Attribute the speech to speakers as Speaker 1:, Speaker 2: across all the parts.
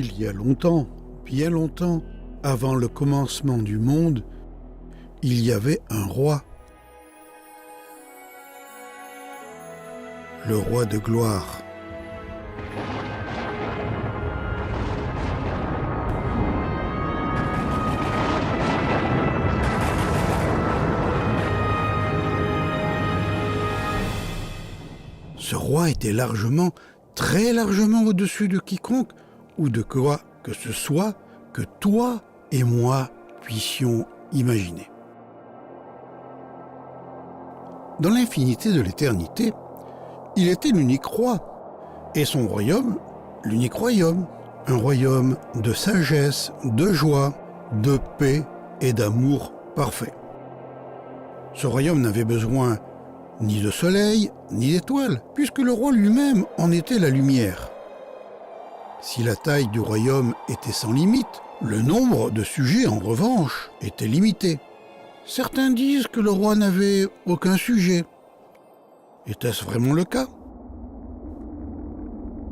Speaker 1: Il y a longtemps, bien longtemps, avant le commencement du monde, il y avait un roi. Le roi de gloire. Ce roi était largement, très largement au-dessus de quiconque ou de quoi que ce soit que toi et moi puissions imaginer. Dans l'infinité de l'éternité, il était l'unique roi, et son royaume, l'unique royaume, un royaume de sagesse, de joie, de paix et d'amour parfait. Ce royaume n'avait besoin ni de soleil, ni d'étoiles, puisque le roi lui-même en était la lumière. Si la taille du royaume était sans limite, le nombre de sujets, en revanche, était limité. Certains disent que le roi n'avait aucun sujet. Était-ce vraiment le cas?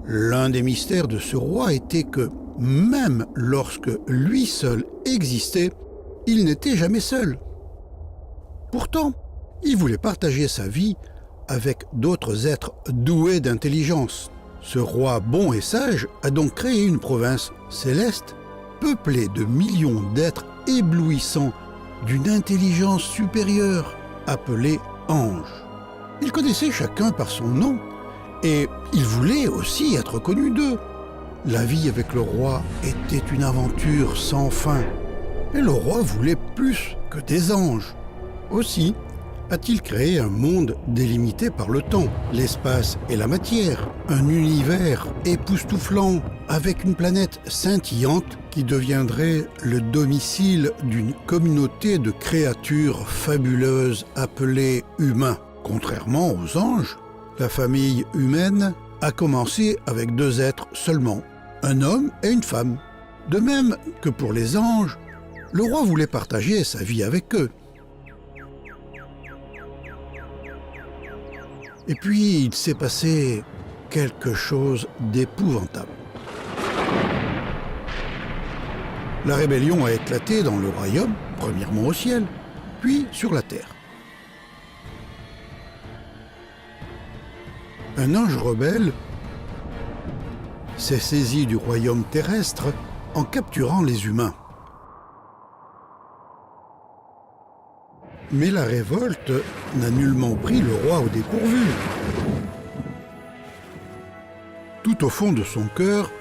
Speaker 1: L'un des mystères de ce roi était que, même lorsque lui seul existait, il n'était jamais seul. Pourtant, il voulait partager sa vie avec d'autres êtres doués d'intelligence. Ce roi bon et sage a donc créé une province céleste, peuplée de millions d'êtres éblouissants d'une intelligence supérieure, appelée anges. Ils connaissaient chacun par son nom, et ils voulaient aussi être connus d'eux. La vie avec le roi était une aventure sans fin, et le roi voulait plus que des anges. Aussi a-t-il créé un monde délimité par le temps, l'espace et la matière, un univers époustouflant avec une planète scintillante qui deviendrait le domicile d'une communauté de créatures fabuleuses appelées humains. Contrairement aux anges, la famille humaine a commencé avec 2 êtres seulement, un homme et une femme. De même que pour les anges, le roi voulait partager sa vie avec eux. Et puis, il s'est passé quelque chose d'épouvantable. La rébellion a éclaté dans le royaume, premièrement au ciel, puis sur la terre. Un ange rebelle s'est saisi du royaume terrestre en capturant les humains. Mais la révolte n'a nullement pris le roi au dépourvu. Tout au fond de son cœur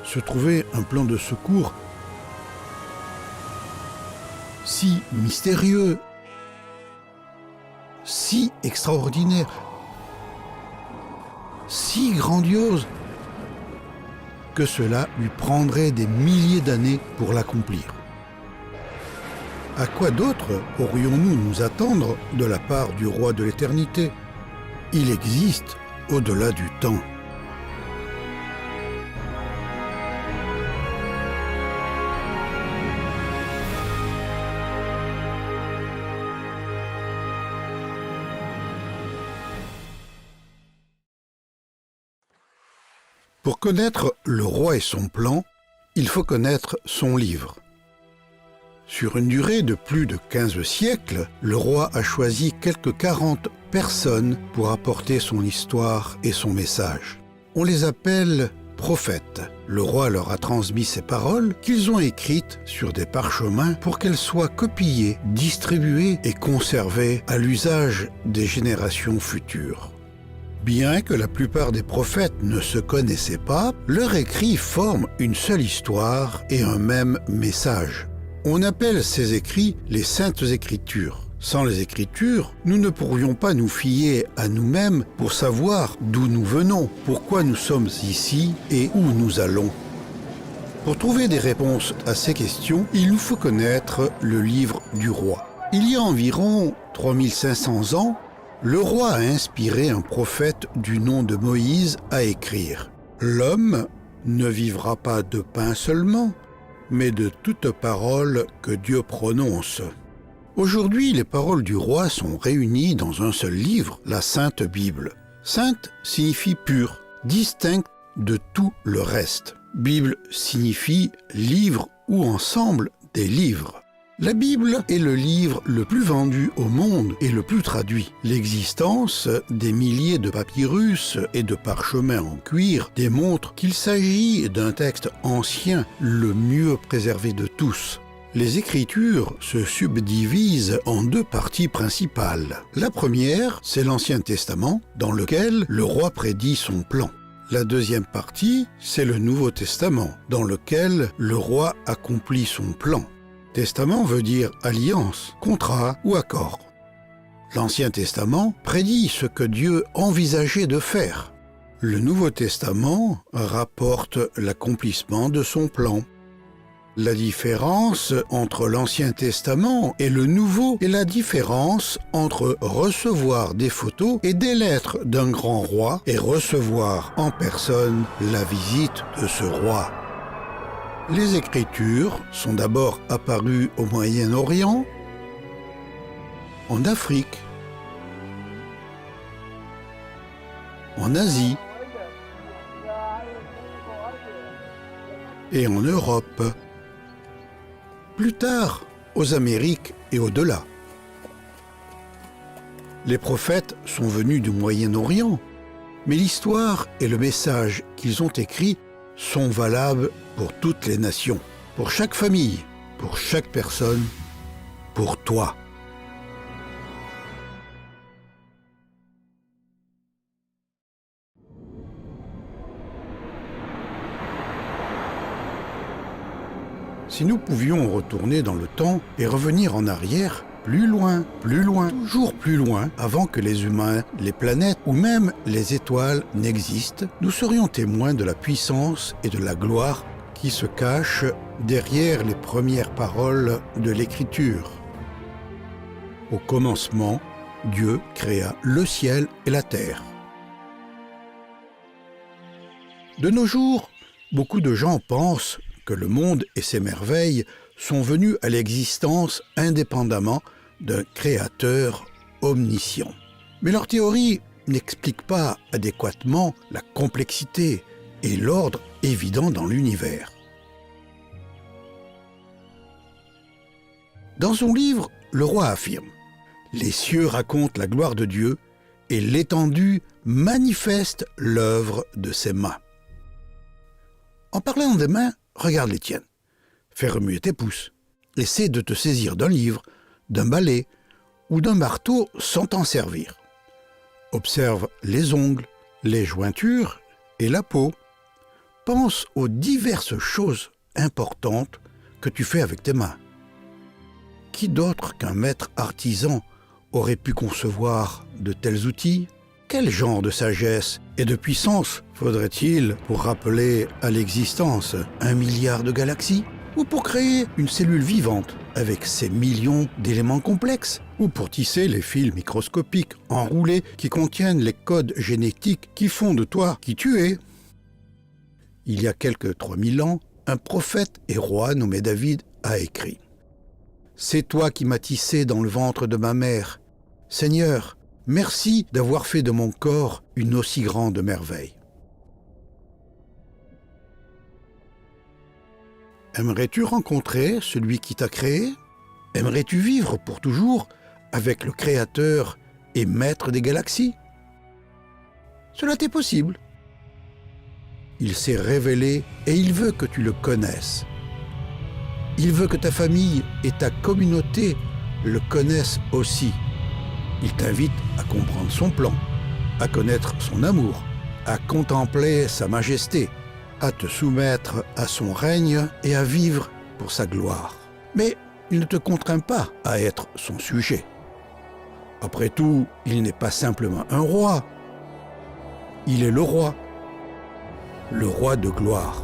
Speaker 1: se trouvait un plan de secours si mystérieux, si extraordinaire, si grandiose, que cela lui prendrait des milliers d'années pour l'accomplir. À quoi d'autre pourrions-nous nous attendre de la part du roi de l'éternité? Il existe au-delà du temps. Pour connaître le roi et son plan, il faut connaître son livre. Sur une durée de plus de 15 siècles, le roi a choisi quelques 40 personnes pour apporter son histoire et son message. On les appelle prophètes. Le roi leur a transmis ces paroles qu'ils ont écrites sur des parchemins pour qu'elles soient copiées, distribuées et conservées à l'usage des générations futures. Bien que la plupart des prophètes ne se connaissaient pas, leurs écrits forment une seule histoire et un même message. On appelle ces écrits les Saintes Écritures. Sans les Écritures, nous ne pourrions pas nous fier à nous-mêmes pour savoir d'où nous venons, pourquoi nous sommes ici et où nous allons. Pour trouver des réponses à ces questions, il nous faut connaître le livre du roi. Il y a environ 3500 ans, le roi a inspiré un prophète du nom de Moïse à écrire « L'homme ne vivra pas de pain seulement, mais de toute parole que Dieu prononce. » Aujourd'hui, les paroles du roi sont réunies dans un seul livre, la Sainte Bible. Sainte signifie pure, distincte de tout le reste. Bible signifie livre ou ensemble des livres. La Bible est le livre le plus vendu au monde et le plus traduit. L'existence des milliers de papyrus et de parchemins en cuir démontre qu'il s'agit d'un texte ancien, le mieux préservé de tous. Les Écritures se subdivisent en deux parties principales. La première, c'est l'Ancien Testament, dans lequel le roi prédit son plan. La deuxième partie, c'est le Nouveau Testament, dans lequel le roi accomplit son plan. Testament veut dire alliance, contrat ou accord. L'Ancien Testament prédit ce que Dieu envisageait de faire. Le Nouveau Testament rapporte l'accomplissement de son plan. La différence entre l'Ancien Testament et le Nouveau est la différence entre recevoir des photos et des lettres d'un grand roi et recevoir en personne la visite de ce roi. Les Écritures sont d'abord apparues au Moyen-Orient, en Afrique, en Asie et en Europe. Plus tard, aux Amériques et au-delà. Les prophètes sont venus du Moyen-Orient, mais l'histoire et le message qu'ils ont écrits sont valables pour toutes les nations, pour chaque famille, pour chaque personne, pour toi. Si nous pouvions retourner dans le temps et revenir en arrière, plus loin, toujours plus loin, avant que les humains, les planètes ou même les étoiles n'existent, nous serions témoins de la puissance et de la gloire qui se cachent derrière les premières paroles de l'Écriture. Au commencement, Dieu créa le ciel et la terre. De nos jours, beaucoup de gens pensent que le monde et ses merveilles sont venus à l'existence indépendamment d'un créateur omniscient. Mais leur théorie n'explique pas adéquatement la complexité et l'ordre évident dans l'univers. Dans son livre, le roi affirme « Les cieux racontent la gloire de Dieu et l'étendue manifeste l'œuvre de ses mains. » En parlant des mains, regarde les tiennes. Fais remuer tes pouces. Essaie de te saisir d'un livre, d'un balai ou d'un marteau sans t'en servir. Observe les ongles, les jointures et la peau. Pense aux diverses choses importantes que tu fais avec tes mains. Qui d'autre qu'un maître artisan aurait pu concevoir de tels outils ? Quel genre de sagesse et de puissance faudrait-il pour rappeler à l'existence 1 milliard de galaxies ? Ou pour créer une cellule vivante avec ses millions d'éléments complexes ? Ou pour tisser les fils microscopiques enroulés qui contiennent les codes génétiques qui font de toi qui tu es ? Il y a quelques 3000 ans, un prophète et roi nommé David a écrit « C'est toi qui m'as tissé dans le ventre de ma mère. Seigneur, merci d'avoir fait de mon corps une aussi grande merveille. » Aimerais-tu rencontrer celui qui t'a créé ? Aimerais-tu vivre pour toujours avec le Créateur et Maître des galaxies ? Cela t'est possible. Il s'est révélé et il veut que tu le connaisses. Il veut que ta famille et ta communauté le connaissent aussi. Il t'invite à comprendre son plan, à connaître son amour, à contempler sa majesté, à te soumettre à son règne et à vivre pour sa gloire. Mais il ne te contraint pas à être son sujet. Après tout, il n'est pas simplement un roi. Il est le roi de gloire.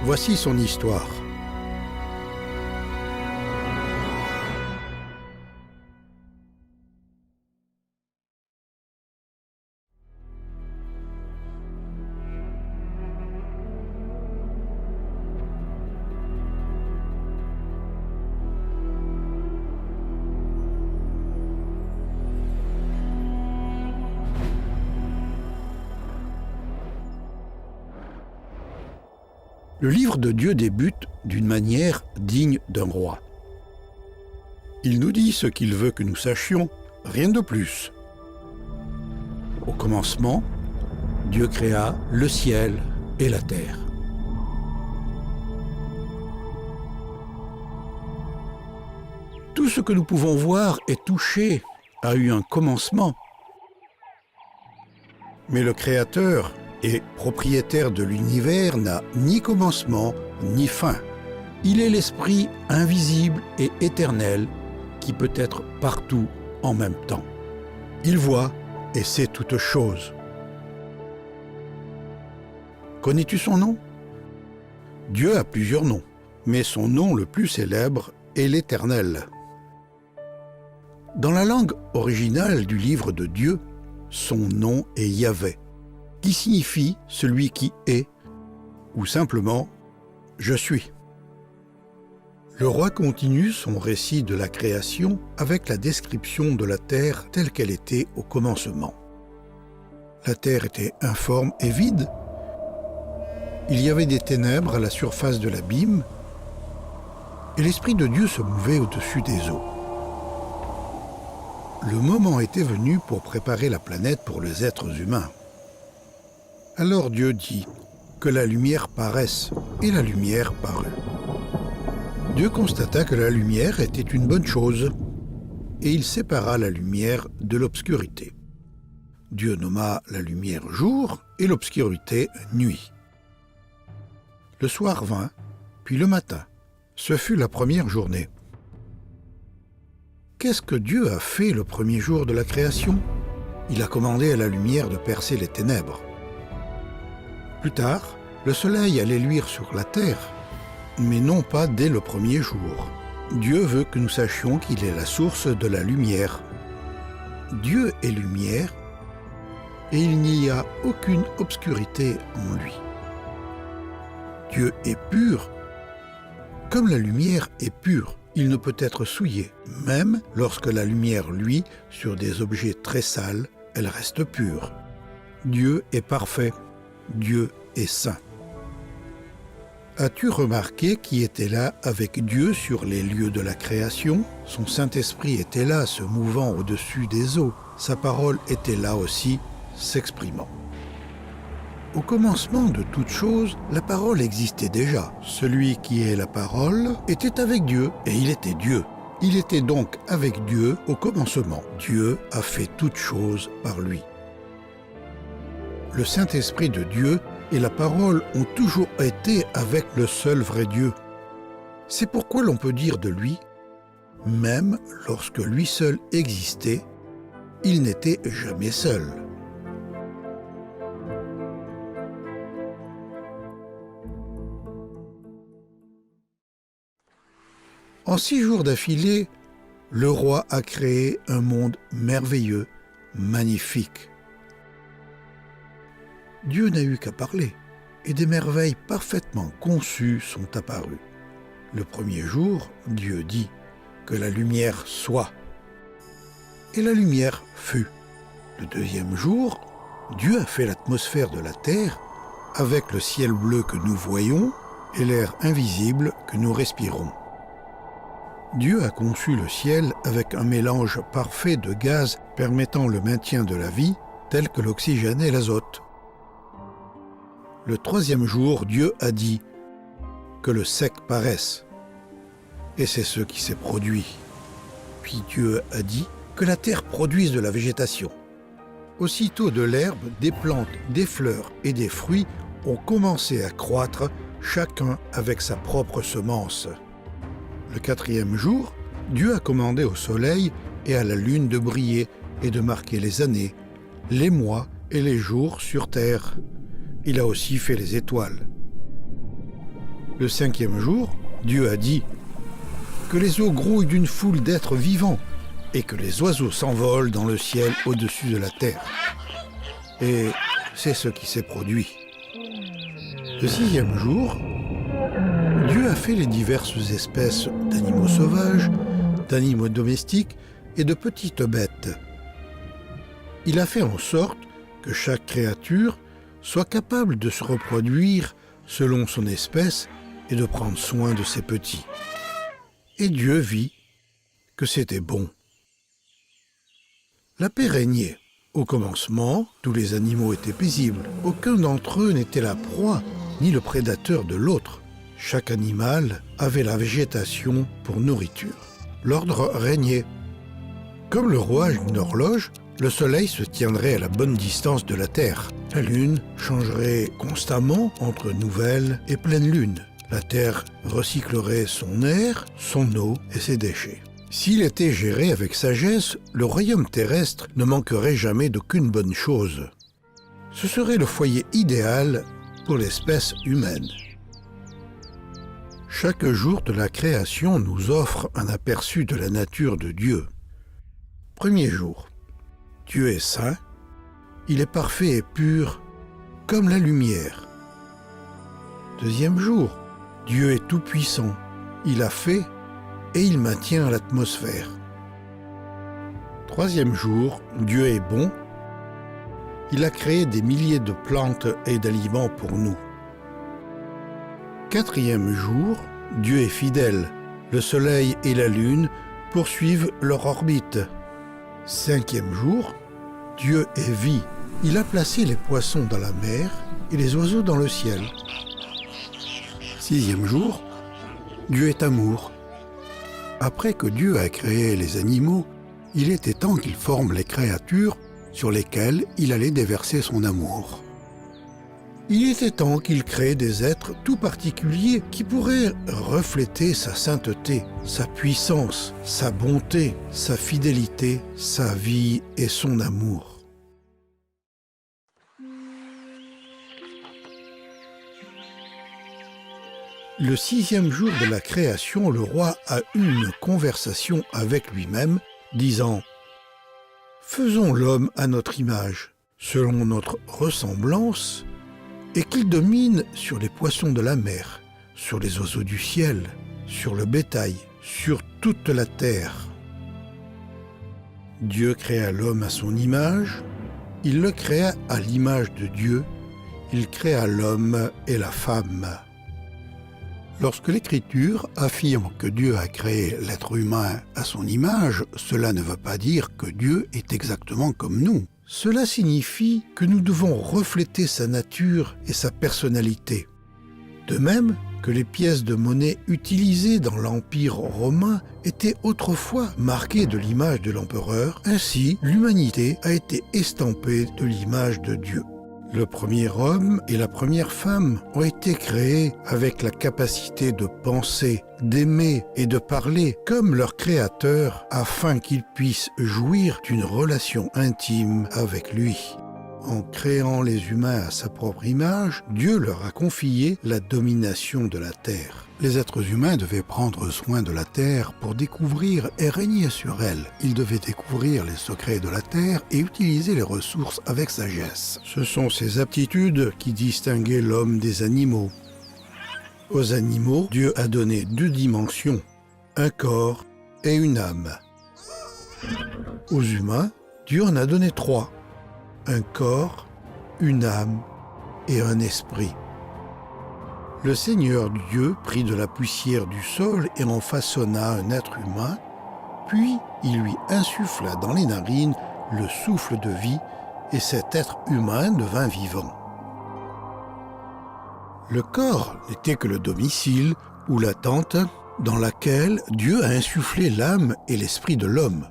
Speaker 1: Voici son histoire. Le livre de Dieu débute d'une manière digne d'un roi. Il nous dit ce qu'il veut que nous sachions, rien de plus. Au commencement, Dieu créa le ciel et la terre. Tout ce que nous pouvons voir et toucher a eu un commencement. Mais le Créateur et propriétaire de l'univers n'a ni commencement ni fin. Il est l'Esprit invisible et éternel qui peut être partout en même temps. Il voit et sait toutes choses. Connais-tu son nom? Dieu a plusieurs noms, mais son nom le plus célèbre est l'Éternel. Dans la langue originale du livre de Dieu, son nom est Yahvé, qui signifie « celui qui est » ou simplement « je suis ». Le roi continue son récit de la création avec la description de la terre telle qu'elle était au commencement. La terre était informe et vide. Il y avait des ténèbres à la surface de l'abîme et l'Esprit de Dieu se mouvait au-dessus des eaux. Le moment était venu pour préparer la planète pour les êtres humains. Alors Dieu dit que la lumière paraisse, et la lumière parut. Dieu constata que la lumière était une bonne chose, et il sépara la lumière de l'obscurité. Dieu nomma la lumière jour et l'obscurité nuit. Le soir vint, puis le matin. Ce fut la première journée. Qu'est-ce que Dieu a fait le premier jour de la création? Il a commandé à la lumière de percer les ténèbres. Plus tard, le soleil allait luire sur la terre, mais non pas dès le premier jour. Dieu veut que nous sachions qu'il est la source de la lumière. Dieu est lumière, et il n'y a aucune obscurité en lui. Dieu est pur, comme la lumière est pure. Il ne peut être souillé. Même lorsque la lumière luit sur des objets très sales, elle reste pure. Dieu est parfait. Dieu est saint. As-tu remarqué qui était là avec Dieu sur les lieux de la création? Son Saint-Esprit était là, se mouvant au-dessus des eaux. Sa parole était là aussi, s'exprimant. Au commencement de toute chose, la parole existait déjà. Celui qui est la parole était avec Dieu, et il était Dieu. Il était donc avec Dieu au commencement. Dieu a fait toutes choses par lui. Le Saint-Esprit de Dieu et la parole ont toujours été avec le seul vrai Dieu. C'est pourquoi l'on peut dire de lui, même lorsque lui seul existait, il n'était jamais seul. En 6 jours d'affilée, le roi a créé un monde merveilleux, magnifique. Dieu n'a eu qu'à parler, et des merveilles parfaitement conçues sont apparues. Le premier jour, Dieu dit que la lumière soit, et la lumière fut. Le deuxième jour, Dieu a fait l'atmosphère de la terre avec le ciel bleu que nous voyons et l'air invisible que nous respirons. Dieu a conçu le ciel avec un mélange parfait de gaz permettant le maintien de la vie, tels que l'oxygène et l'azote. Le troisième jour, Dieu a dit que le sec paraisse, et c'est ce qui s'est produit. Puis Dieu a dit que la terre produise de la végétation. Aussitôt de l'herbe, des plantes, des fleurs et des fruits ont commencé à croître, chacun avec sa propre semence. Le quatrième jour, Dieu a commandé au soleil et à la lune de briller et de marquer les années, les mois et les jours sur terre. Il a aussi fait les étoiles. Le cinquième jour, Dieu a dit que les eaux grouillent d'une foule d'êtres vivants et que les oiseaux s'envolent dans le ciel au-dessus de la terre. Et c'est ce qui s'est produit. Le sixième jour, Dieu a fait les diverses espèces d'animaux sauvages, d'animaux domestiques et de petites bêtes. Il a fait en sorte que chaque créature soit capable de se reproduire selon son espèce, et de prendre soin de ses petits. Et Dieu vit que c'était bon. La paix régnait. Au commencement, tous les animaux étaient paisibles. Aucun d'entre eux n'était la proie, ni le prédateur de l'autre. Chaque animal avait la végétation pour nourriture. L'ordre régnait. Comme le rouage d'une horloge, le soleil se tiendrait à la bonne distance de la Terre. La lune changerait constamment entre nouvelle et pleine lune. La Terre recyclerait son air, son eau et ses déchets. S'il était géré avec sagesse, le royaume terrestre ne manquerait jamais d'aucune bonne chose. Ce serait le foyer idéal pour l'espèce humaine. Chaque jour de la création nous offre un aperçu de la nature de Dieu. Premier jour. Dieu est saint, il est parfait et pur comme la lumière. Deuxième jour. Dieu est tout-puissant, il a fait et il maintient l'atmosphère. Troisième jour, Dieu est bon, il a créé des milliers de plantes et d'aliments pour nous. Quatrième jour, Dieu est fidèle, le soleil et la lune poursuivent leur orbite. Cinquième jour, Dieu est vie, il a placé les poissons dans la mer et les oiseaux dans le ciel. Sixième jour, Dieu est amour. Après que Dieu a créé les animaux, il était temps qu'il forme les créatures sur lesquelles il allait déverser son amour. Il était temps qu'il crée des êtres tout particuliers qui pourraient refléter sa sainteté, sa puissance, sa bonté, sa fidélité, sa vie et son amour. Le sixième jour de la création, le roi a eu une conversation avec lui-même, disant « Faisons l'homme à notre image, selon notre ressemblance, et qu'il domine sur les poissons de la mer, sur les oiseaux du ciel, sur le bétail, sur toute la terre. » Dieu créa l'homme à son image, il le créa à l'image de Dieu, il créa l'homme et la femme. Lorsque l'Écriture affirme que Dieu a créé l'être humain à son image, cela ne veut pas dire que Dieu est exactement comme nous. Cela signifie que nous devons refléter sa nature et sa personnalité. De même que les pièces de monnaie utilisées dans l'Empire romain étaient autrefois marquées de l'image de l'empereur, ainsi l'humanité a été estampée de l'image de Dieu. Le premier homme et la première femme ont été créés avec la capacité de penser, d'aimer et de parler comme leur créateur afin qu'ils puissent jouir d'une relation intime avec lui. En créant les humains à sa propre image, Dieu leur a confié la domination de la terre. Les êtres humains devaient prendre soin de la terre pour découvrir et régner sur elle. Ils devaient découvrir les secrets de la terre et utiliser les ressources avec sagesse. Ce sont ces aptitudes qui distinguaient l'homme des animaux. Aux animaux, Dieu a donné 2 dimensions, un corps et une âme. Aux humains, Dieu en a donné 3. Un corps, une âme et un esprit. Le Seigneur Dieu prit de la poussière du sol et en façonna un être humain, puis il lui insuffla dans les narines le souffle de vie et cet être humain devint vivant. Le corps n'était que le domicile ou la tente dans laquelle Dieu a insufflé l'âme et l'esprit de l'homme.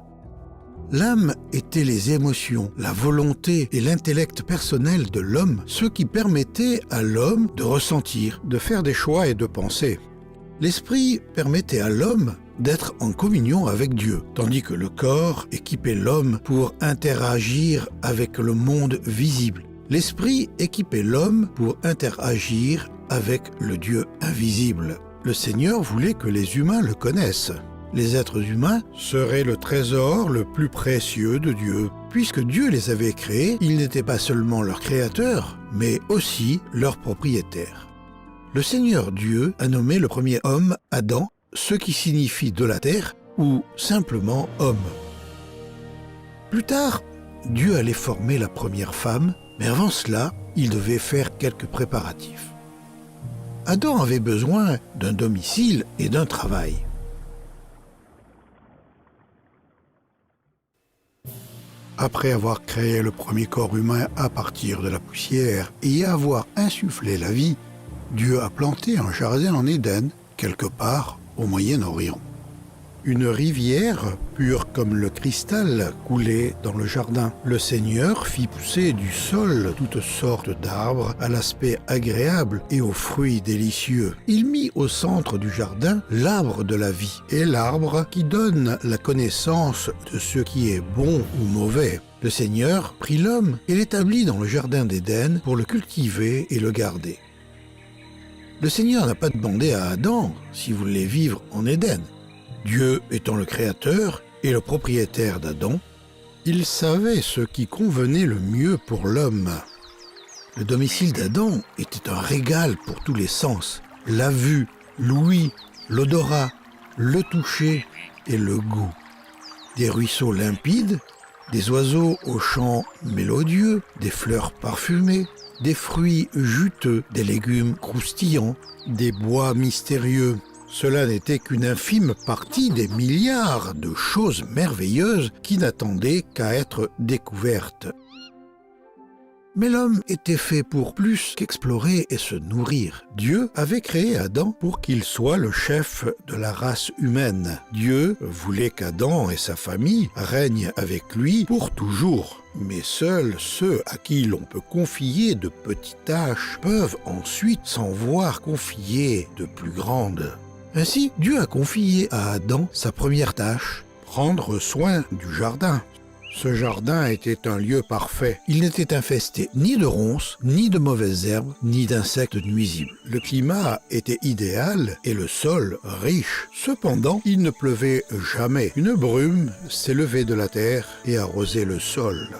Speaker 1: L'âme était les émotions, la volonté et l'intellect personnel de l'homme, ce qui permettait à l'homme de ressentir, de faire des choix et de penser. L'esprit permettait à l'homme d'être en communion avec Dieu, tandis que le corps équipait l'homme pour interagir avec le monde visible. L'esprit équipait l'homme pour interagir avec le Dieu invisible. Le Seigneur voulait que les humains le connaissent. Les êtres humains seraient le trésor le plus précieux de Dieu. Puisque Dieu les avait créés, il n'était pas seulement leur créateur, mais aussi leur propriétaire. Le Seigneur Dieu a nommé le premier homme Adam, ce qui signifie de la terre ou simplement homme. Plus tard, Dieu allait former la première femme, mais avant cela, il devait faire quelques préparatifs. Adam avait besoin d'un domicile et d'un travail. Après avoir créé le premier corps humain à partir de la poussière et avoir insufflé la vie, Dieu a planté un jardin en Éden, quelque part au Moyen-Orient. Une rivière, pure comme le cristal, coulait dans le jardin. Le Seigneur fit pousser du sol toutes sortes d'arbres à l'aspect agréable et aux fruits délicieux. Il mit au centre du jardin l'arbre de la vie et l'arbre qui donne la connaissance de ce qui est bon ou mauvais. Le Seigneur prit l'homme et l'établit dans le jardin d'Éden pour le cultiver et le garder. Le Seigneur n'a pas demandé à Adam s'il voulait vivre en Éden. Dieu étant le créateur et le propriétaire d'Adam, il savait ce qui convenait le mieux pour l'homme. Le domicile d'Adam était un régal pour tous les sens. La vue, l'ouïe, l'odorat, le toucher et le goût. Des ruisseaux limpides, des oiseaux aux chants mélodieux, des fleurs parfumées, des fruits juteux, des légumes croustillants, des bois mystérieux. Cela n'était qu'une infime partie des milliards de choses merveilleuses qui n'attendaient qu'à être découvertes. Mais l'homme était fait pour plus qu'explorer et se nourrir. Dieu avait créé Adam pour qu'il soit le chef de la race humaine. Dieu voulait qu'Adam et sa famille règnent avec lui pour toujours. Mais seuls ceux à qui l'on peut confier de petites tâches peuvent ensuite s'en voir confier de plus grandes. Ainsi, Dieu a confié à Adam sa première tâche, prendre soin du jardin. Ce jardin était un lieu parfait. Il n'était infesté ni de ronces, ni de mauvaises herbes, ni d'insectes nuisibles. Le climat était idéal et le sol riche. Cependant, il ne pleuvait jamais. Une brume s'élevait de la terre et arrosait le sol.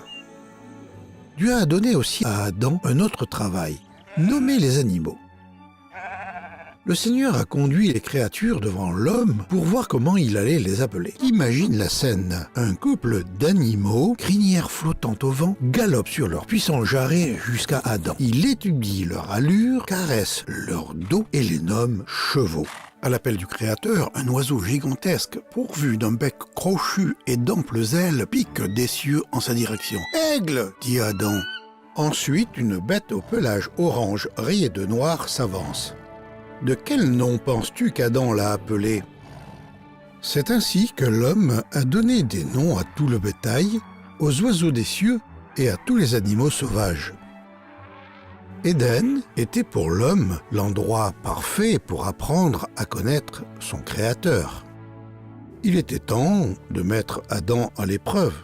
Speaker 1: Dieu a donné aussi à Adam un autre travail, nommer les animaux. Le Seigneur a conduit les créatures devant l'homme pour voir comment il allait les appeler. Imagine la scène. Un couple d'animaux, crinières flottantes au vent, galopent sur leurs puissants jarrets jusqu'à Adam. Il étudie leur allure, caresse leur dos et les nomme chevaux. À l'appel du Créateur, un oiseau gigantesque, pourvu d'un bec crochu et d'amples ailes, pique des cieux en sa direction. « Aigle !» dit Adam. Ensuite, une bête au pelage orange rayé de noir s'avance. De quel nom penses-tu qu'Adam l'a appelé ? C'est ainsi que l'homme a donné des noms à tout le bétail, aux oiseaux des cieux et à tous les animaux sauvages. Éden était pour l'homme l'endroit parfait pour apprendre à connaître son Créateur. Il était temps de mettre Adam à l'épreuve.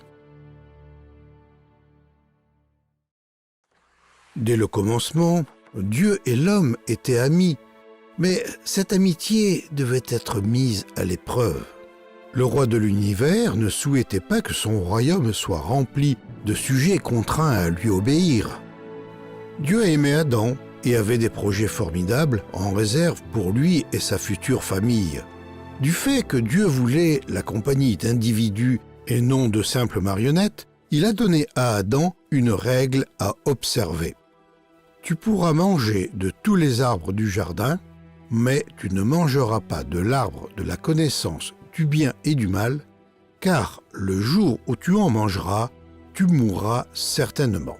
Speaker 1: Dès le commencement, Dieu et l'homme étaient amis. Mais cette amitié devait être mise à l'épreuve. Le roi de l'univers ne souhaitait pas que son royaume soit rempli de sujets contraints à lui obéir. Dieu aimait Adam et avait des projets formidables en réserve pour lui et sa future famille. Du fait que Dieu voulait la compagnie d'individus et non de simples marionnettes, il a donné à Adam une règle à observer. Tu pourras manger de tous les arbres du jardin, mais tu ne mangeras pas de l'arbre de la connaissance du bien et du mal, car le jour où tu en mangeras, tu mourras certainement.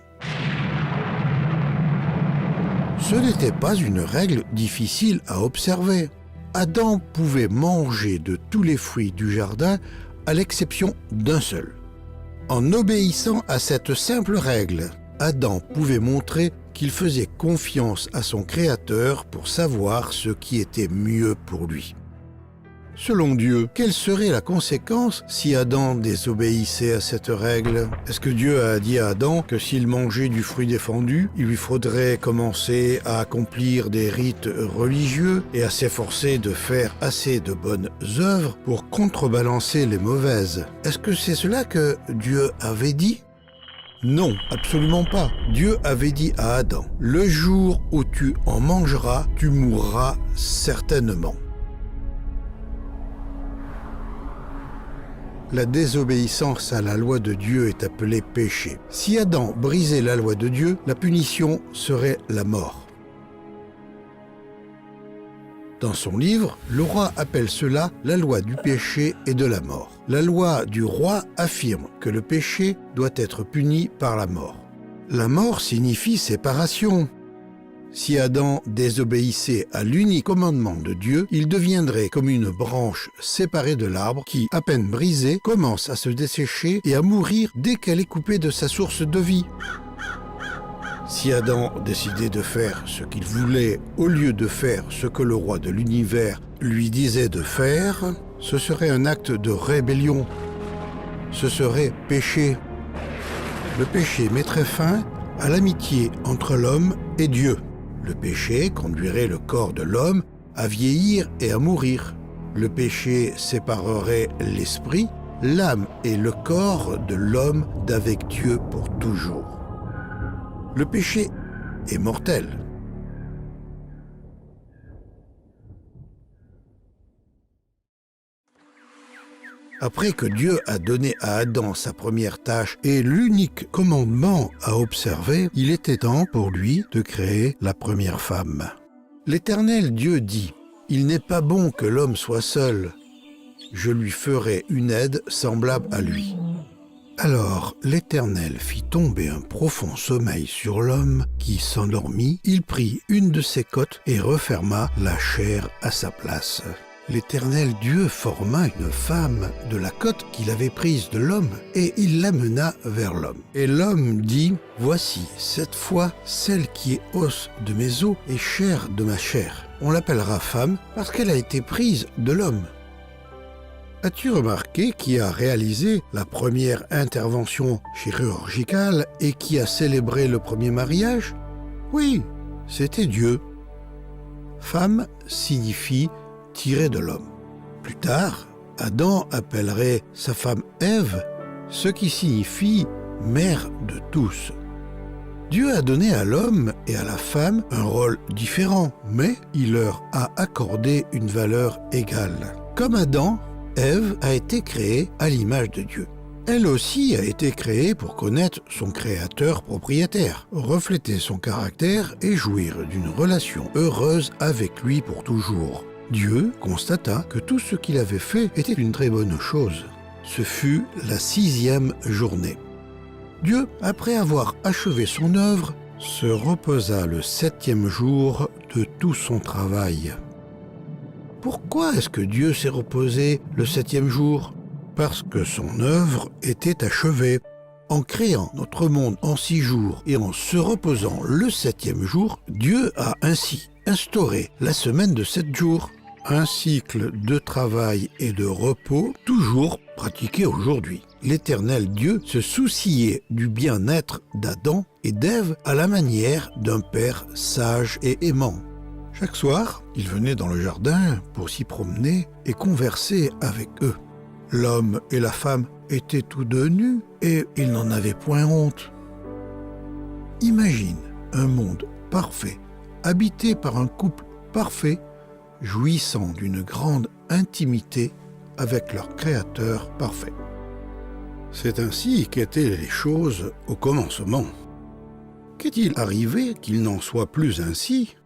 Speaker 1: Ce n'était pas une règle difficile à observer. Adam pouvait manger de tous les fruits du jardin à l'exception d'un seul. En obéissant à cette simple règle, Adam pouvait montrer qu'il faisait confiance à son Créateur pour savoir ce qui était mieux pour lui. Selon Dieu, quelle serait la conséquence si Adam désobéissait à cette règle ? Est-ce que Dieu a dit à Adam que s'il mangeait du fruit défendu, il lui faudrait commencer à accomplir des rites religieux et à s'efforcer de faire assez de bonnes œuvres pour contrebalancer les mauvaises ? Est-ce que c'est cela que Dieu avait dit ? Non, absolument pas. Dieu avait dit à Adam, « Le jour où tu en mangeras, tu mourras certainement. » La désobéissance à la loi de Dieu est appelée péché. Si Adam brisait la loi de Dieu, la punition serait la mort. Dans son livre, le roi appelle cela la loi du péché et de la mort. La loi du roi affirme que le péché doit être puni par la mort. La mort signifie séparation. Si Adam désobéissait à l'unique commandement de Dieu, il deviendrait comme une branche séparée de l'arbre qui, à peine brisée, commence à se dessécher et à mourir dès qu'elle est coupée de sa source de vie. Si Adam décidait de faire ce qu'il voulait au lieu de faire ce que le roi de l'univers lui disait de faire, ce serait un acte de rébellion. Ce serait péché. Le péché mettrait fin à l'amitié entre l'homme et Dieu. Le péché conduirait le corps de l'homme à vieillir et à mourir. Le péché séparerait l'esprit, l'âme et le corps de l'homme d'avec Dieu pour toujours. Le péché est mortel. Après que Dieu a donné à Adam sa première tâche et l'unique commandement à observer, il était temps pour lui de créer la première femme. L'Éternel Dieu dit : « Il n'est pas bon que l'homme soit seul. Je lui ferai une aide semblable à lui. » Alors l'Éternel fit tomber un profond sommeil sur l'homme qui s'endormit. Il prit une de ses côtes et referma la chair à sa place. L'Éternel Dieu forma une femme de la côte qu'il avait prise de l'homme et il l'amena vers l'homme. Et l'homme dit : « Voici, cette fois, celle qui est os de mes os et chair de ma chair. On l'appellera femme parce qu'elle a été prise de l'homme. » As-tu remarqué qui a réalisé la première intervention chirurgicale et qui a célébré le premier mariage ? Oui, c'était Dieu. Femme signifie tirée de l'homme. Plus tard, Adam appellerait sa femme Ève, ce qui signifie mère de tous. Dieu a donné à l'homme et à la femme un rôle différent, mais il leur a accordé une valeur égale. Comme Adam, Ève a été créée à l'image de Dieu. Elle aussi a été créée pour connaître son créateur propriétaire, refléter son caractère et jouir d'une relation heureuse avec lui pour toujours. Dieu constata que tout ce qu'il avait fait était une très bonne chose. Ce fut la 6e journée. Dieu, après avoir achevé son œuvre, se reposa le 7e jour de tout son travail. Pourquoi est-ce que Dieu s'est reposé le 7e jour ? Parce que son œuvre était achevée. En créant notre monde en 6 jours et en se reposant le 7e jour, Dieu a ainsi instauré la semaine de 7 jours. Un cycle de travail et de repos toujours pratiqué aujourd'hui. L'Éternel Dieu se souciait du bien-être d'Adam et d'Ève à la manière d'un père sage et aimant. Chaque soir, il venait dans le jardin pour s'y promener et converser avec eux. L'homme et la femme étaient tous deux nus et ils n'en avaient point honte. Imagine un monde parfait, habité par un couple parfait, jouissant d'une grande intimité avec leur Créateur parfait. C'est ainsi qu'étaient les choses au commencement. Qu'est-il arrivé qu'il n'en soit plus ainsi ?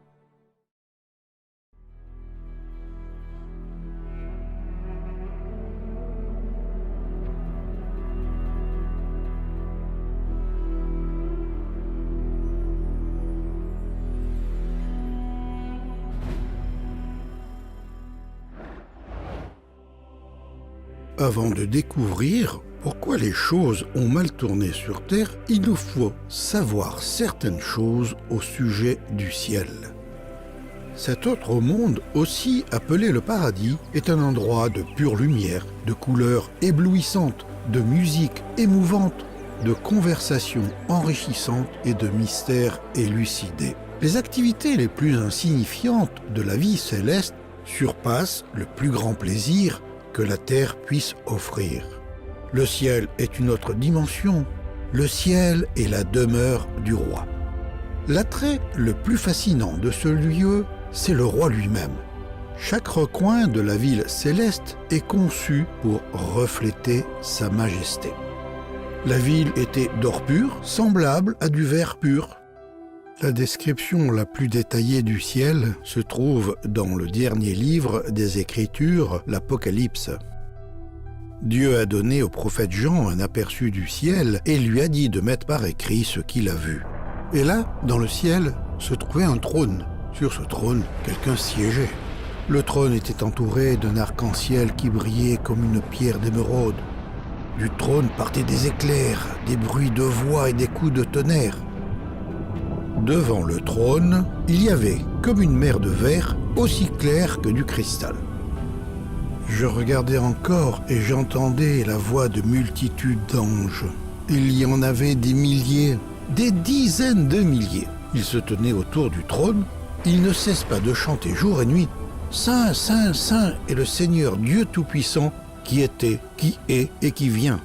Speaker 1: Avant de découvrir pourquoi les choses ont mal tourné sur Terre, il nous faut savoir certaines choses au sujet du ciel. Cet autre monde, aussi appelé le paradis, est un endroit de pure lumière, de couleurs éblouissantes, de musique émouvante, de conversations enrichissantes et de mystères élucidés. Les activités les plus insignifiantes de la vie céleste surpassent le plus grand plaisir que la terre puisse offrir. Le ciel est une autre dimension. Le ciel est la demeure du roi. L'attrait le plus fascinant de ce lieu, c'est le roi lui-même. Chaque recoin de la ville céleste est conçu pour refléter sa majesté. La ville était d'or pur, semblable à du verre pur. La description la plus détaillée du ciel se trouve dans le dernier livre des Écritures, l'Apocalypse. Dieu a donné au prophète Jean un aperçu du ciel et lui a dit de mettre par écrit ce qu'il a vu. Et là, dans le ciel, se trouvait un trône. Sur ce trône, quelqu'un siégeait. Le trône était entouré d'un arc-en-ciel qui brillait comme une pierre d'émeraude. Du trône partaient des éclairs, des bruits de voix et des coups de tonnerre. Devant le trône, il y avait comme une mer de verre aussi claire que du cristal. Je regardais encore et j'entendais la voix de multitudes d'anges. Il y en avait des milliers, des dizaines de milliers. Ils se tenaient autour du trône. Ils ne cessent pas de chanter jour et nuit. Saint, Saint, Saint est le Seigneur Dieu Tout-Puissant qui était, qui est et qui vient.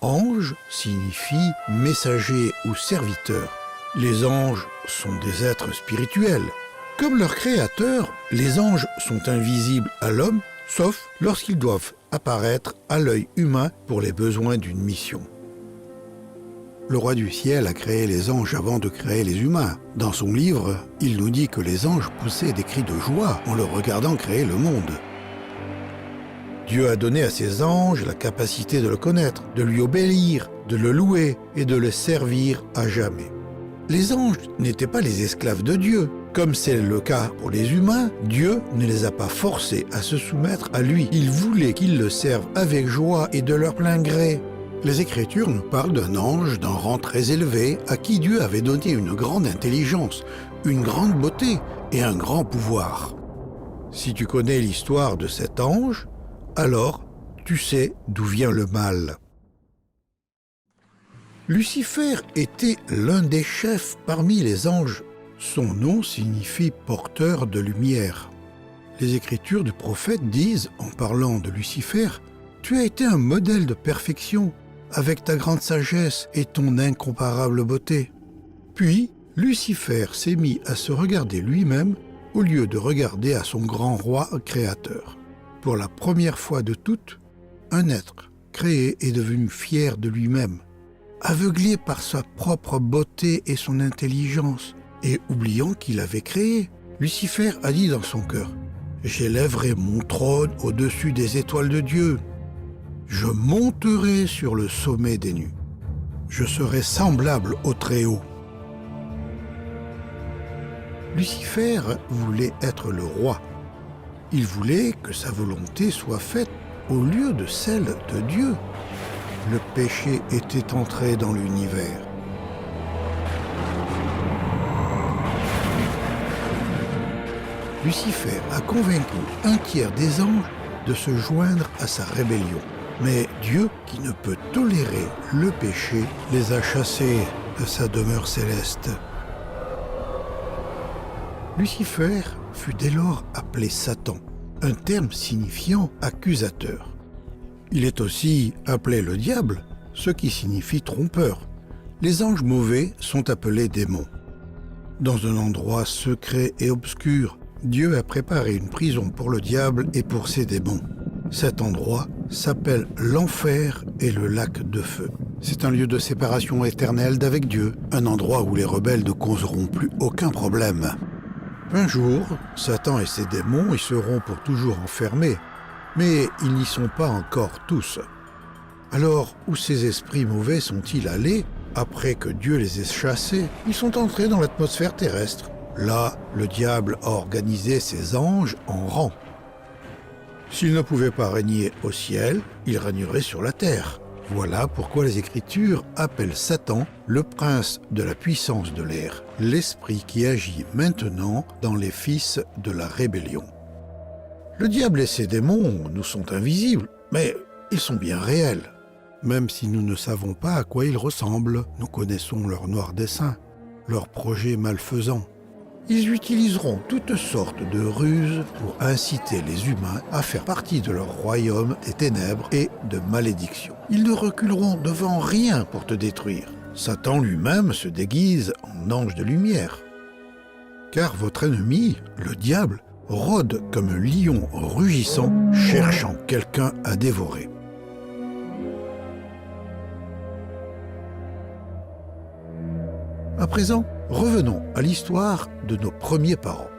Speaker 1: Ange signifie messager ou serviteur. Les anges sont des êtres spirituels. Comme leur créateur, les anges sont invisibles à l'homme, sauf lorsqu'ils doivent apparaître à l'œil humain pour les besoins d'une mission. Le roi du ciel a créé les anges avant de créer les humains. Dans son livre, il nous dit que les anges poussaient des cris de joie en le regardant créer le monde. Dieu a donné à ses anges la capacité de le connaître, de lui obéir, de le louer et de le servir à jamais. Les anges n'étaient pas les esclaves de Dieu. Comme c'est le cas pour les humains, Dieu ne les a pas forcés à se soumettre à lui. Il voulait qu'ils le servent avec joie et de leur plein gré. Les Écritures nous parlent d'un ange d'un rang très élevé à qui Dieu avait donné une grande intelligence, une grande beauté et un grand pouvoir. Si tu connais l'histoire de cet ange, alors tu sais d'où vient le mal. Lucifer était l'un des chefs parmi les anges. Son nom signifie « porteur de lumière ». Les Écritures du prophète disent, en parlant de Lucifer, « Tu as été un modèle de perfection, avec ta grande sagesse et ton incomparable beauté. » Puis, Lucifer s'est mis à se regarder lui-même au lieu de regarder à son grand roi créateur. Pour la première fois de toutes, un être créé est devenu fier de lui-même, aveuglé par sa propre beauté et son intelligence, et oubliant qu'il avait créé. Lucifer a dit dans son cœur, « J'élèverai mon trône au-dessus des étoiles de Dieu. Je monterai sur le sommet des nues. Je serai semblable au Très-Haut. » Lucifer voulait être le roi. Il voulait que sa volonté soit faite au lieu de celle de Dieu. Le péché était entré dans l'univers. Lucifer a convaincu un tiers des anges de se joindre à sa rébellion. Mais Dieu, qui ne peut tolérer le péché, les a chassés de sa demeure céleste. Lucifer fut dès lors appelé Satan, un terme signifiant accusateur. Il est aussi appelé le diable, ce qui signifie trompeur. Les anges mauvais sont appelés démons. Dans un endroit secret et obscur, Dieu a préparé une prison pour le diable et pour ses démons. Cet endroit s'appelle l'enfer et le lac de feu. C'est un lieu de séparation éternelle d'avec Dieu, un endroit où les rebelles ne causeront plus aucun problème. Un jour, Satan et ses démons y seront pour toujours enfermés, mais ils n'y sont pas encore tous. Alors, où ces esprits mauvais sont-ils allés après que Dieu les ait chassés? Ils sont entrés dans l'atmosphère terrestre. Là, le diable a organisé ses anges en rang. S'il ne pouvait pas régner au ciel, il régnerait sur la terre. Voilà pourquoi les Écritures appellent Satan le prince de la puissance de l'air, l'esprit qui agit maintenant dans les fils de la rébellion. Le diable et ses démons nous sont invisibles, mais ils sont bien réels. Même si nous ne savons pas à quoi ils ressemblent, nous connaissons leurs noirs desseins, leurs projets malfaisants. Ils utiliseront toutes sortes de ruses pour inciter les humains à faire partie de leur royaume des ténèbres et de malédiction. Ils ne reculeront devant rien pour te détruire. Satan lui-même se déguise en ange de lumière. Car votre ennemi, le diable, rôde comme un lion rugissant, cherchant quelqu'un à dévorer. À présent, revenons à l'histoire de nos premiers parents.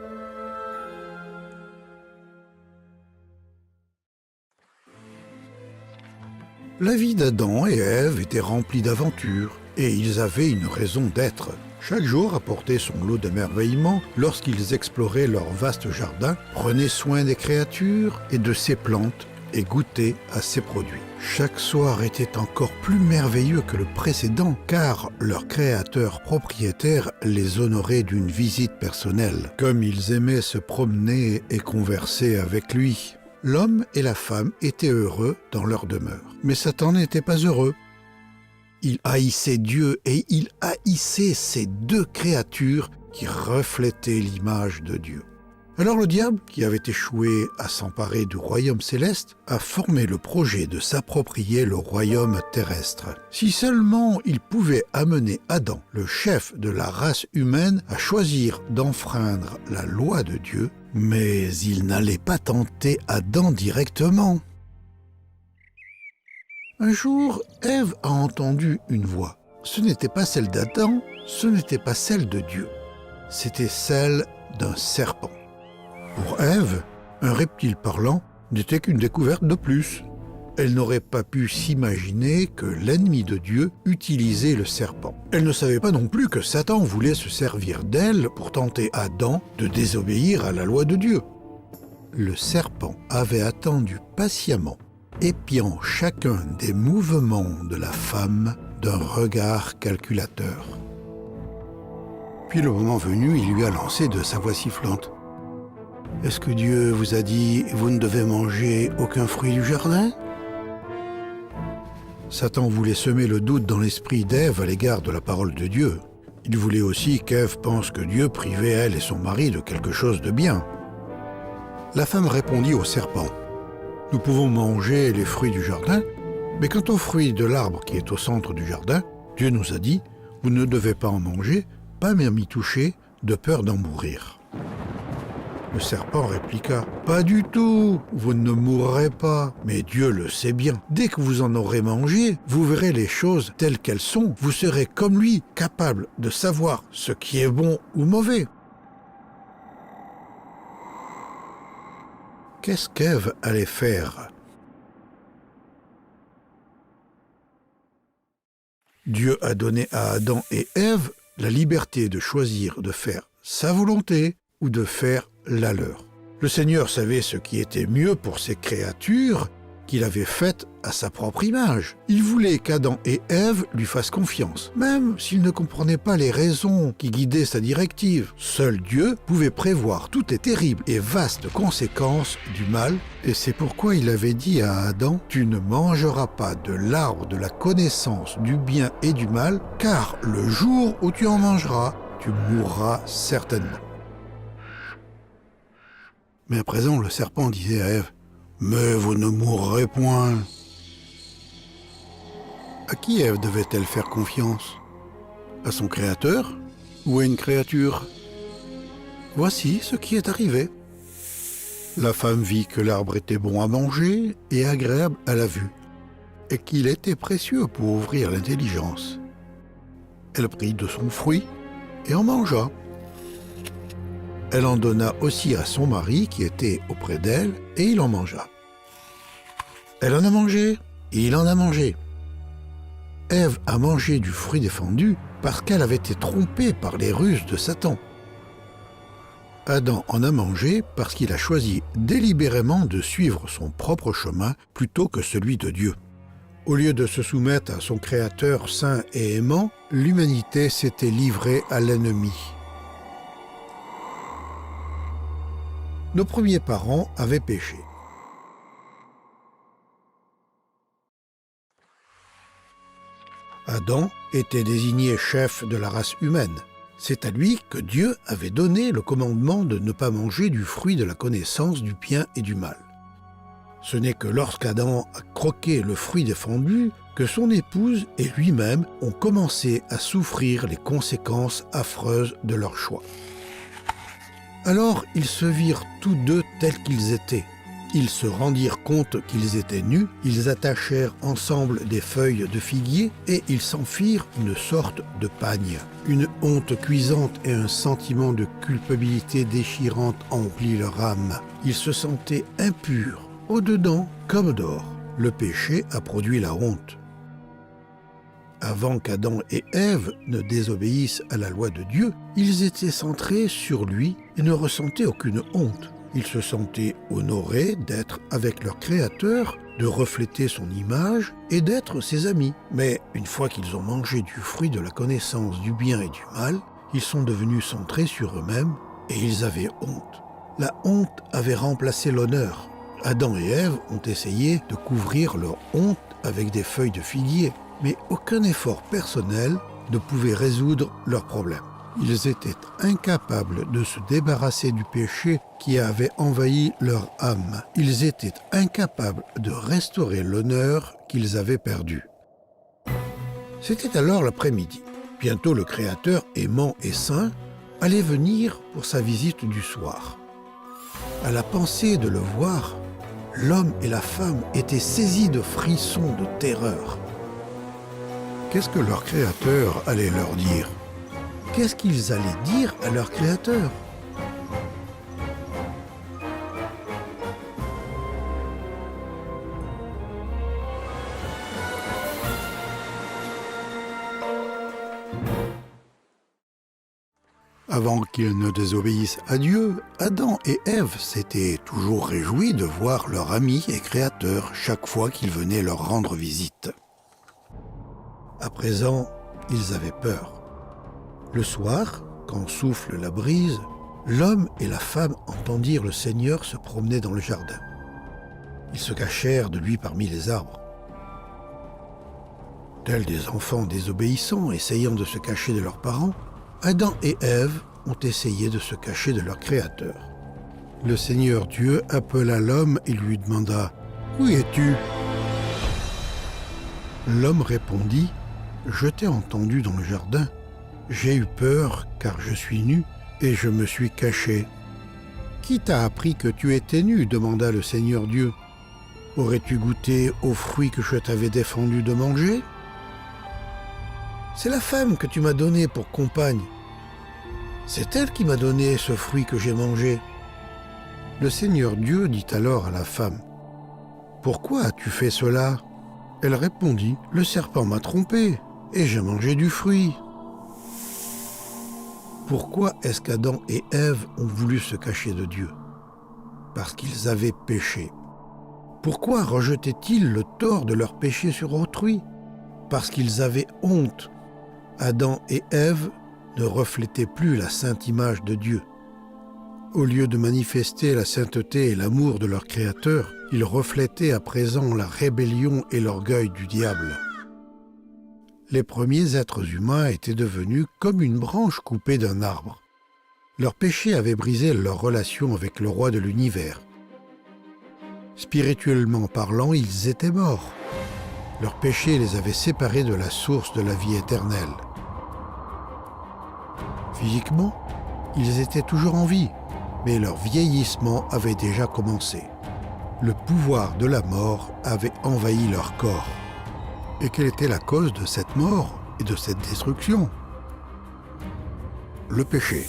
Speaker 1: La vie d'Adam et Ève était remplie d'aventures, et ils avaient une raison d'être. Chaque jour apportait son lot d'émerveillement lorsqu'ils exploraient leur vaste jardin, prenaient soin des créatures et de ses plantes, et goûtaient à ses produits. Chaque soir était encore plus merveilleux que le précédent, car leur créateur propriétaire les honorait d'une visite personnelle. Comme ils aimaient se promener et converser avec lui, l'homme et la femme étaient heureux dans leur demeure. Mais Satan n'était pas heureux. Il haïssait Dieu et il haïssait ces deux créatures qui reflétaient l'image de Dieu. Alors le diable, qui avait échoué à s'emparer du royaume céleste, a formé le projet de s'approprier le royaume terrestre. Si seulement il pouvait amener Adam, le chef de la race humaine, à choisir d'enfreindre la loi de Dieu, mais il n'allait pas tenter Adam directement. Un jour, Ève a entendu une voix. Ce n'était pas celle d'Adam, ce n'était pas celle de Dieu. C'était celle d'un serpent. Pour Ève, un reptile parlant n'était qu'une découverte de plus. Elle n'aurait pas pu s'imaginer que l'ennemi de Dieu utilisait le serpent. Elle ne savait pas non plus que Satan voulait se servir d'elle pour tenter Adam de désobéir à la loi de Dieu. Le serpent avait attendu patiemment, épiant chacun des mouvements de la femme d'un regard calculateur. Puis le moment venu, il lui a lancé de sa voix sifflante. « Est-ce que Dieu vous a dit « Vous ne devez manger aucun fruit du jardin ?» Satan voulait semer le doute dans l'esprit d'Ève à l'égard de la parole de Dieu. Il voulait aussi qu'Ève pense que Dieu privait elle et son mari de quelque chose de bien. La femme répondit au serpent. « Nous pouvons manger les fruits du jardin, mais quant aux fruits de l'arbre qui est au centre du jardin, Dieu nous a dit « Vous ne devez pas en manger, pas même y toucher, de peur d'en mourir. » Le serpent répliqua « Pas du tout, vous ne mourrez pas, mais Dieu le sait bien. Dès que vous en aurez mangé, vous verrez les choses telles qu'elles sont. Vous serez comme lui, capable de savoir ce qui est bon ou mauvais. » Qu'est-ce qu'Ève allait faire? Dieu a donné à Adam et Ève la liberté de choisir de faire sa volonté ou de faire la leur. Le Seigneur savait ce qui était mieux pour ces créatures qu'il avait faites à sa propre image. Il voulait qu'Adam et Ève lui fassent confiance, même s'ils ne comprenaient pas les raisons qui guidaient sa directive. Seul Dieu pouvait prévoir toutes les terribles et vastes conséquences du mal, et c'est pourquoi il avait dit à Adam « Tu ne mangeras pas de l'arbre de la connaissance du bien et du mal, car le jour où tu en mangeras, tu mourras certainement. » Mais à présent, le serpent disait à Ève « Mais vous ne mourrez point !» À qui Ève devait-elle faire confiance? À son créateur ou à une créature? Voici ce qui est arrivé. La femme vit que l'arbre était bon à manger et agréable à la vue, et qu'il était précieux pour ouvrir l'intelligence. Elle prit de son fruit et en mangea. Elle en donna aussi à son mari qui était auprès d'elle, et il en mangea. Elle en a mangé, et il en a mangé. Ève a mangé du fruit défendu parce qu'elle avait été trompée par les ruses de Satan. Adam en a mangé parce qu'il a choisi délibérément de suivre son propre chemin plutôt que celui de Dieu. Au lieu de se soumettre à son Créateur saint et aimant, l'humanité s'était livrée à l'ennemi. Nos premiers parents avaient péché. Adam était désigné chef de la race humaine. C'est à lui que Dieu avait donné le commandement de ne pas manger du fruit de la connaissance du bien et du mal. Ce n'est que lorsqu'Adam a croqué le fruit défendu que son épouse et lui-même ont commencé à souffrir les conséquences affreuses de leur choix. Alors ils se virent tous deux tels qu'ils étaient, ils se rendirent compte qu'ils étaient nus, ils attachèrent ensemble des feuilles de figuier et ils s'en firent une sorte de pagne. Une honte cuisante et un sentiment de culpabilité déchirante emplit leur âme. Ils se sentaient impurs, au-dedans comme dehors. Le péché a produit la honte. Avant qu'Adam et Ève ne désobéissent à la loi de Dieu, ils étaient centrés sur lui et ne ressentaient aucune honte. Ils se sentaient honorés d'être avec leur Créateur, de refléter son image et d'être ses amis. Mais une fois qu'ils ont mangé du fruit de la connaissance du bien et du mal, ils sont devenus centrés sur eux-mêmes et ils avaient honte. La honte avait remplacé l'honneur. Adam et Ève ont essayé de couvrir leur honte avec des feuilles de figuier, mais aucun effort personnel ne pouvait résoudre leurs problèmes. Ils étaient incapables de se débarrasser du péché qui avait envahi leur âme. Ils étaient incapables de restaurer l'honneur qu'ils avaient perdu. C'était alors l'après-midi. Bientôt le Créateur, aimant et saint, allait venir pour sa visite du soir. À la pensée de le voir, l'homme et la femme étaient saisis de frissons de terreur. Qu'est-ce que leur Créateur allait leur dire ? Qu'est-ce qu'ils allaient dire à leur Créateur ? Avant qu'ils ne désobéissent à Dieu, Adam et Ève s'étaient toujours réjouis de voir leur ami et Créateur chaque fois qu'il venait leur rendre visite. À présent, ils avaient peur. Le soir, quand souffle la brise, l'homme et la femme entendirent le Seigneur se promener dans le jardin. Ils se cachèrent de lui parmi les arbres. Tels des enfants désobéissants essayant de se cacher de leurs parents, Adam et Ève ont essayé de se cacher de leur Créateur. Le Seigneur Dieu appela l'homme et lui demanda « Où es-tu » L'homme répondit « Je t'ai entendu dans le jardin. J'ai eu peur car je suis nu et je me suis caché. »« Qui t'a appris que tu étais nu » demanda le Seigneur Dieu. « Aurais-tu goûté aux fruits que je t'avais défendu de manger ?»« C'est la femme que tu m'as donnée pour compagne. C'est elle qui m'a donné ce fruit que j'ai mangé. » Le Seigneur Dieu dit alors à la femme, « Pourquoi as-tu fait cela ?» Elle répondit, « Le serpent m'a trompé et j'ai mangé du fruit. » Pourquoi est-ce qu'Adam et Ève ont voulu se cacher de Dieu ? Parce qu'ils avaient péché. Pourquoi rejetaient-ils le tort de leur péché sur autrui ? Parce qu'ils avaient honte. Adam et Ève ne reflétaient plus la sainte image de Dieu. Au lieu de manifester la sainteté et l'amour de leur Créateur, ils reflétaient à présent la rébellion et l'orgueil du diable. Les premiers êtres humains étaient devenus comme une branche coupée d'un arbre. Leur péché avait brisé leur relation avec le roi de l'univers. Spirituellement parlant, ils étaient morts. Leur péché les avait séparés de la source de la vie éternelle. Physiquement, ils étaient toujours en vie, mais leur vieillissement avait déjà commencé. Le pouvoir de la mort avait envahi leur corps. Et quelle était la cause de cette mort et de cette destruction ? Le péché.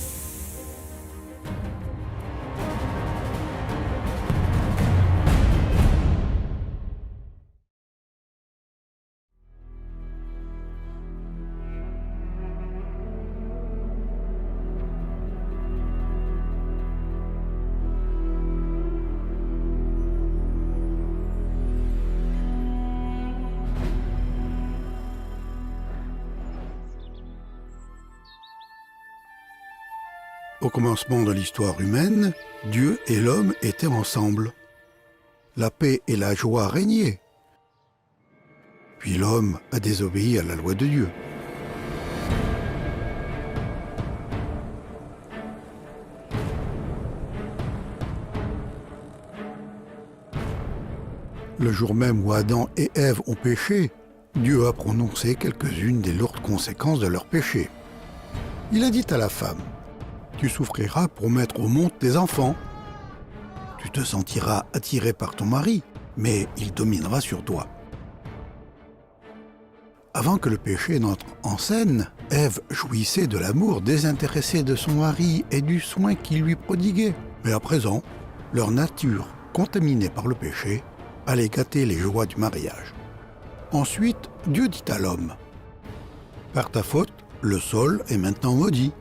Speaker 1: Au commencement de l'histoire humaine, Dieu et l'homme étaient ensemble. La paix et la joie régnaient. Puis l'homme a désobéi à la loi de Dieu. Le jour même où Adam et Ève ont péché, Dieu a prononcé quelques-unes des lourdes conséquences de leur péché. Il a dit à la femme, « Tu souffriras pour mettre au monde tes enfants. Tu te sentiras attiré par ton mari, mais il dominera sur toi. Avant que le péché n'entre en scène, Ève jouissait de l'amour désintéressé de son mari et du soin qu'il lui prodiguait. Mais à présent, leur nature, contaminée par le péché, allait gâter les joies du mariage. Ensuite, Dieu dit à l'homme : « Par ta faute, le sol est maintenant maudit.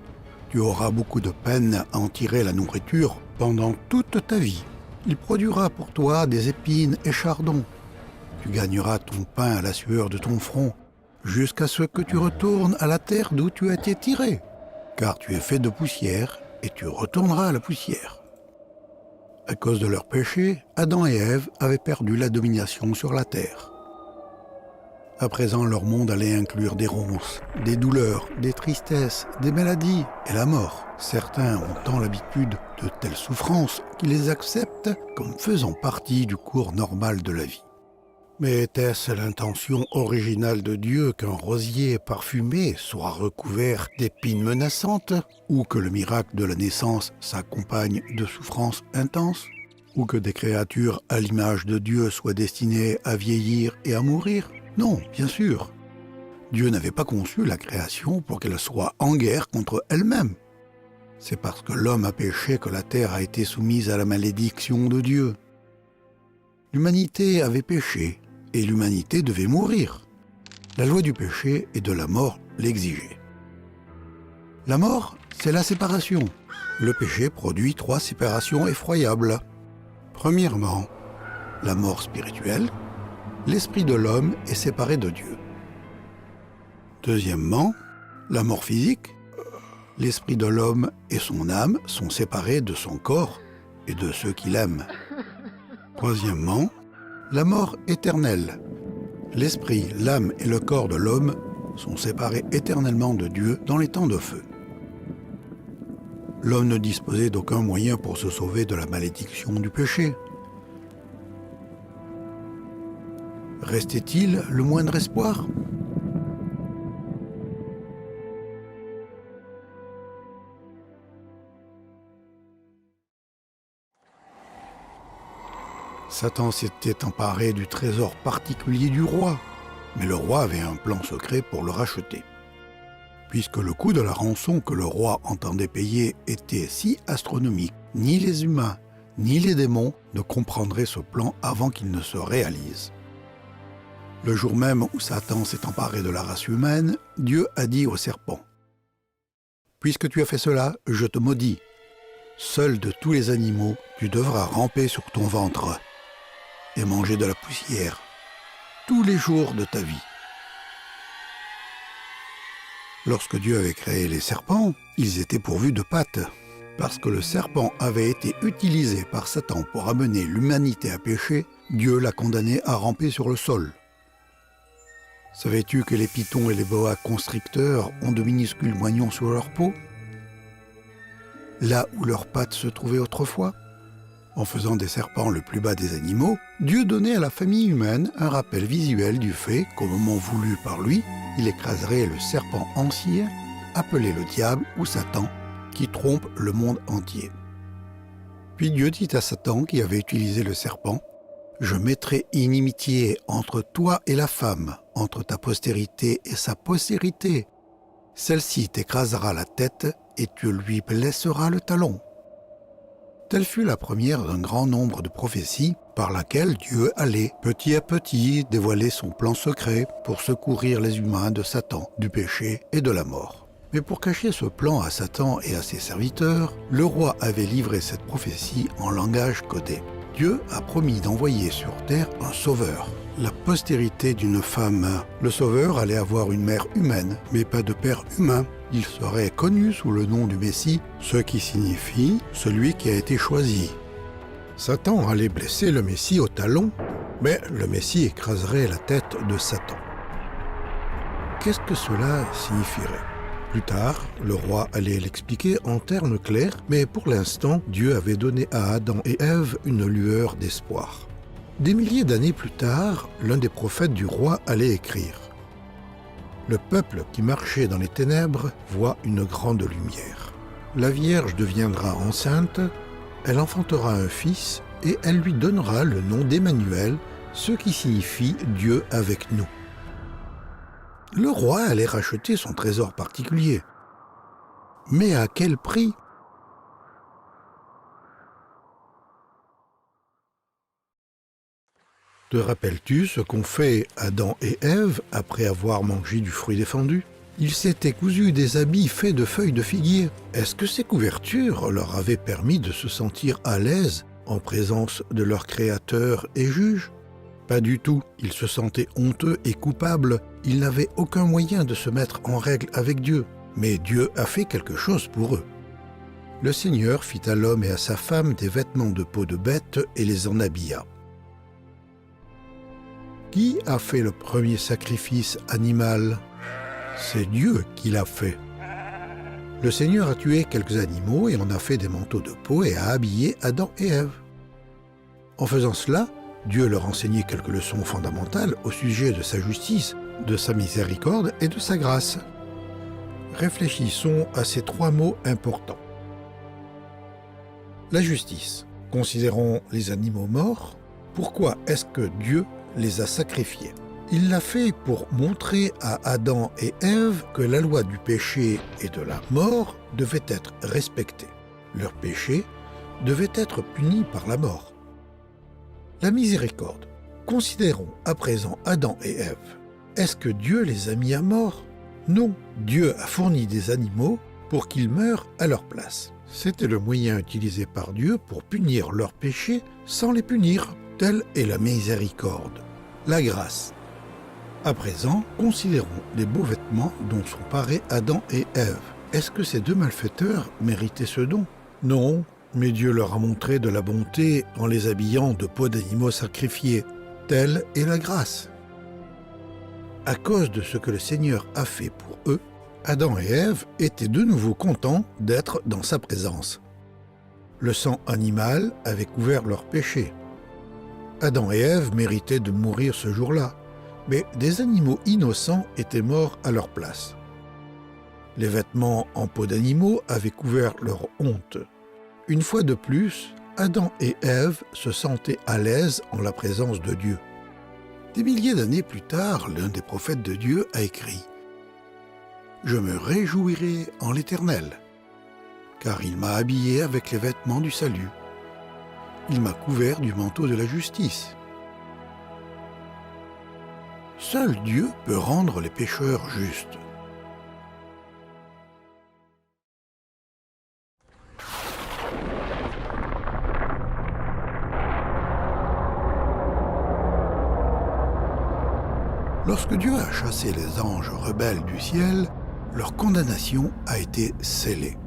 Speaker 1: Tu auras beaucoup de peine à en tirer la nourriture pendant toute ta vie. Il produira pour toi des épines et chardons. Tu gagneras ton pain à la sueur de ton front, jusqu'à ce que tu retournes à la terre d'où tu as été tiré. Car tu es fait de poussière, et tu retourneras à la poussière. » À cause de leur péché, Adam et Ève avaient perdu la domination sur la terre. À présent, leur monde allait inclure des ronces, des douleurs, des tristesses, des maladies et la mort. Certains ont tant l'habitude de telles souffrances qu'ils les acceptent comme faisant partie du cours normal de la vie. Mais était-ce l'intention originale de Dieu qu'un rosier parfumé soit recouvert d'épines menaçantes, ou que le miracle de la naissance s'accompagne de souffrances intenses, ou que des créatures à l'image de Dieu soient destinées à vieillir et à mourir? Non, bien sûr. Dieu n'avait pas conçu la création pour qu'elle soit en guerre contre elle-même. C'est parce que l'homme a péché que la terre a été soumise à la malédiction de Dieu. L'humanité avait péché, et l'humanité devait mourir. La loi du péché et de la mort l'exigeait. La mort, c'est la séparation. Le péché produit 3 séparations effroyables. Premièrement, la mort spirituelle. L'esprit de l'homme est séparé de Dieu. Deuxièmement, la mort physique. L'esprit de l'homme et son âme sont séparés de son corps et de ceux qu'il aime. Troisièmement, la mort éternelle. L'esprit, l'âme et le corps de l'homme sont séparés éternellement de Dieu dans les temps de feu. L'homme ne disposait d'aucun moyen pour se sauver de la malédiction du péché. Restait-il le moindre espoir ? Satan s'était emparé du trésor particulier du roi, mais le roi avait un plan secret pour le racheter. Puisque le coût de la rançon que le roi entendait payer était si astronomique, ni les humains, ni les démons ne comprendraient ce plan avant qu'il ne se réalise. Le jour même où Satan s'est emparé de la race humaine, Dieu a dit au serpent : « Puisque tu as fait cela, je te maudis. Seul de tous les animaux, tu devras ramper sur ton ventre et manger de la poussière tous les jours de ta vie. » Lorsque Dieu avait créé les serpents, ils étaient pourvus de pattes. Parce que le serpent avait été utilisé par Satan pour amener l'humanité à pécher, Dieu l'a condamné à ramper sur le sol. Savais-tu que les pitons et les boas constricteurs ont de minuscules moignons sur leur peau, là où leurs pattes se trouvaient autrefois? En faisant des serpents le plus bas des animaux, Dieu donnait à la famille humaine un rappel visuel du fait qu'au moment voulu par lui, il écraserait le serpent ancien, appelé le diable ou Satan, qui trompe le monde entier. Puis Dieu dit à Satan qui avait utilisé le serpent : « Je mettrai inimitié entre toi et la femme, entre ta postérité et sa postérité. Celle-ci t'écrasera la tête et tu lui blesseras le talon. » Telle fut la première d'un grand nombre de prophéties par laquelle Dieu allait petit à petit dévoiler son plan secret pour secourir les humains de Satan, du péché et de la mort. Mais pour cacher ce plan à Satan et à ses serviteurs, le roi avait livré cette prophétie en langage codé. Dieu a promis d'envoyer sur terre un sauveur, la postérité d'une femme. Le sauveur allait avoir une mère humaine, mais pas de père humain. Il serait connu sous le nom du Messie, ce qui signifie « celui qui a été choisi ». Satan allait blesser le Messie au talon, mais le Messie écraserait la tête de Satan. Qu'est-ce que cela signifierait ? Plus tard, le roi allait l'expliquer en termes clairs, mais pour l'instant, Dieu avait donné à Adam et Ève une lueur d'espoir. Des milliers d'années plus tard, l'un des prophètes du roi allait écrire : « Le peuple qui marchait dans les ténèbres voit une grande lumière. La Vierge deviendra enceinte, elle enfantera un fils et elle lui donnera le nom d'Emmanuel, ce qui signifie Dieu avec nous. Le roi allait racheter son trésor particulier. Mais à quel prix ? Te rappelles-tu ce qu'ont fait Adam et Ève après avoir mangé du fruit défendu ? Ils s'étaient cousus des habits faits de feuilles de figuier. Est-ce que ces couvertures leur avaient permis de se sentir à l'aise en présence de leur Créateur et Juge ? Pas du tout. Ils se sentaient honteux et coupables. Ils n'avaient aucun moyen de se mettre en règle avec Dieu. Mais Dieu a fait quelque chose pour eux. Le Seigneur fit à l'homme et à sa femme des vêtements de peau de bête et les en habilla. Qui a fait le premier sacrifice animal ? C'est Dieu qui l'a fait. Le Seigneur a tué quelques animaux et en a fait des manteaux de peau et a habillé Adam et Ève. En faisant cela, Dieu leur enseignait quelques leçons fondamentales au sujet de sa justice, de sa miséricorde et de sa grâce. Réfléchissons à ces trois mots importants. La justice. Considérons les animaux morts. Pourquoi est-ce que Dieu les a sacrifiés ? Il l'a fait pour montrer à Adam et Ève que la loi du péché et de la mort devait être respectée. Leur péché devait être puni par la mort. La miséricorde. Considérons à présent Adam et Ève. Est-ce que Dieu les a mis à mort ? Non, Dieu a fourni des animaux pour qu'ils meurent à leur place. C'était le moyen utilisé par Dieu pour punir leurs péchés sans les punir. Telle est la miséricorde. La grâce. À présent, considérons les beaux vêtements dont sont parés Adam et Ève. Est-ce que ces deux malfaiteurs méritaient ce don ? Non, mais Dieu leur a montré de la bonté en les habillant de peaux d'animaux sacrifiés. Telle est la grâce. À cause de ce que le Seigneur a fait pour eux, Adam et Ève étaient de nouveau contents d'être dans sa présence. Le sang animal avait couvert leurs péchés. Adam et Ève méritaient de mourir ce jour-là, mais des animaux innocents étaient morts à leur place. Les vêtements en peau d'animaux avaient couvert leur honte. Une fois de plus, Adam et Ève se sentaient à l'aise en la présence de Dieu. Des milliers d'années plus tard, l'un des prophètes de Dieu a écrit « Je me réjouirai en l'Éternel, car il m'a habillé avec les vêtements du salut. Il m'a couvert du manteau de la justice. » Seul Dieu peut rendre les pécheurs justes. Lorsque Dieu a chassé les anges rebelles du ciel, leur condamnation a été scellée.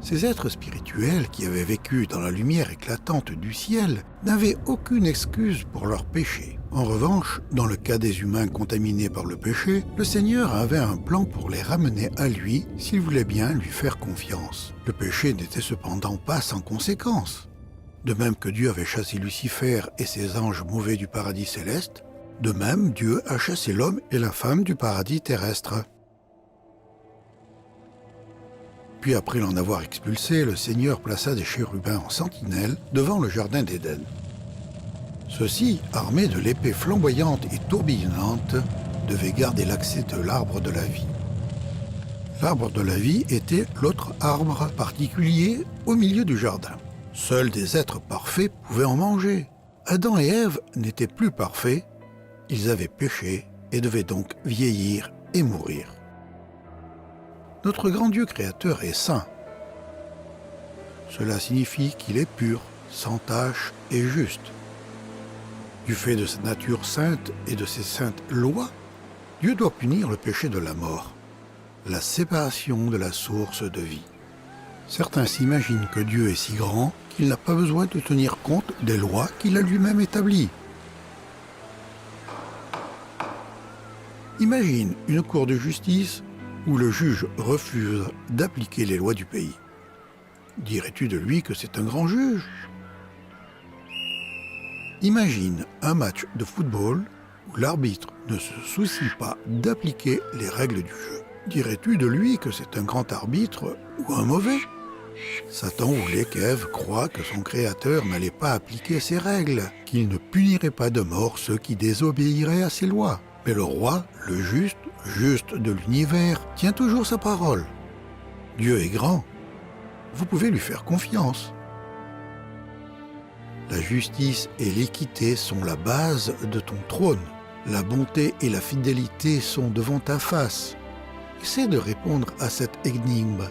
Speaker 1: Ces êtres spirituels qui avaient vécu dans la lumière éclatante du ciel n'avaient aucune excuse pour leurs péchés. En revanche, dans le cas des humains contaminés par le péché, le Seigneur avait un plan pour les ramener à lui s'il voulait bien lui faire confiance. Le péché n'était cependant pas sans conséquences. De même que Dieu avait chassé Lucifer et ses anges mauvais du paradis céleste, de même Dieu a chassé l'homme et la femme du paradis terrestre. Puis après l'en avoir expulsé, le Seigneur plaça des chérubins en sentinelle devant le jardin d'Éden. Ceux-ci, armés de l'épée flamboyante et tourbillonnante, devaient garder l'accès de l'arbre de la vie. L'arbre de la vie était l'autre arbre particulier au milieu du jardin. Seuls des êtres parfaits pouvaient en manger. Adam et Ève n'étaient plus parfaits, ils avaient péché et devaient donc vieillir et mourir. Notre grand Dieu créateur est saint. Cela signifie qu'il est pur, sans tache et juste. Du fait de sa nature sainte et de ses saintes lois, Dieu doit punir le péché de la mort, la séparation de la source de vie. Certains s'imaginent que Dieu est si grand qu'il n'a pas besoin de tenir compte des lois qu'il a lui-même établies. Imagine une cour de justice où le juge refuse d'appliquer les lois du pays. Dirais-tu de lui que c'est un grand juge ? Imagine un match de football où l'arbitre ne se soucie pas d'appliquer les règles du jeu. Dirais-tu de lui que c'est un grand arbitre ou un mauvais ? Satan voulait qu'Ève croie que son Créateur n'allait pas appliquer ses règles, qu'il ne punirait pas de mort ceux qui désobéiraient à ses lois. Mais le roi, le juste, juste de l'univers, tient toujours sa parole. Dieu est grand. Vous pouvez lui faire confiance. La justice et l'équité sont la base de ton trône. La bonté et la fidélité sont devant ta face. Essaie de répondre à cette énigme.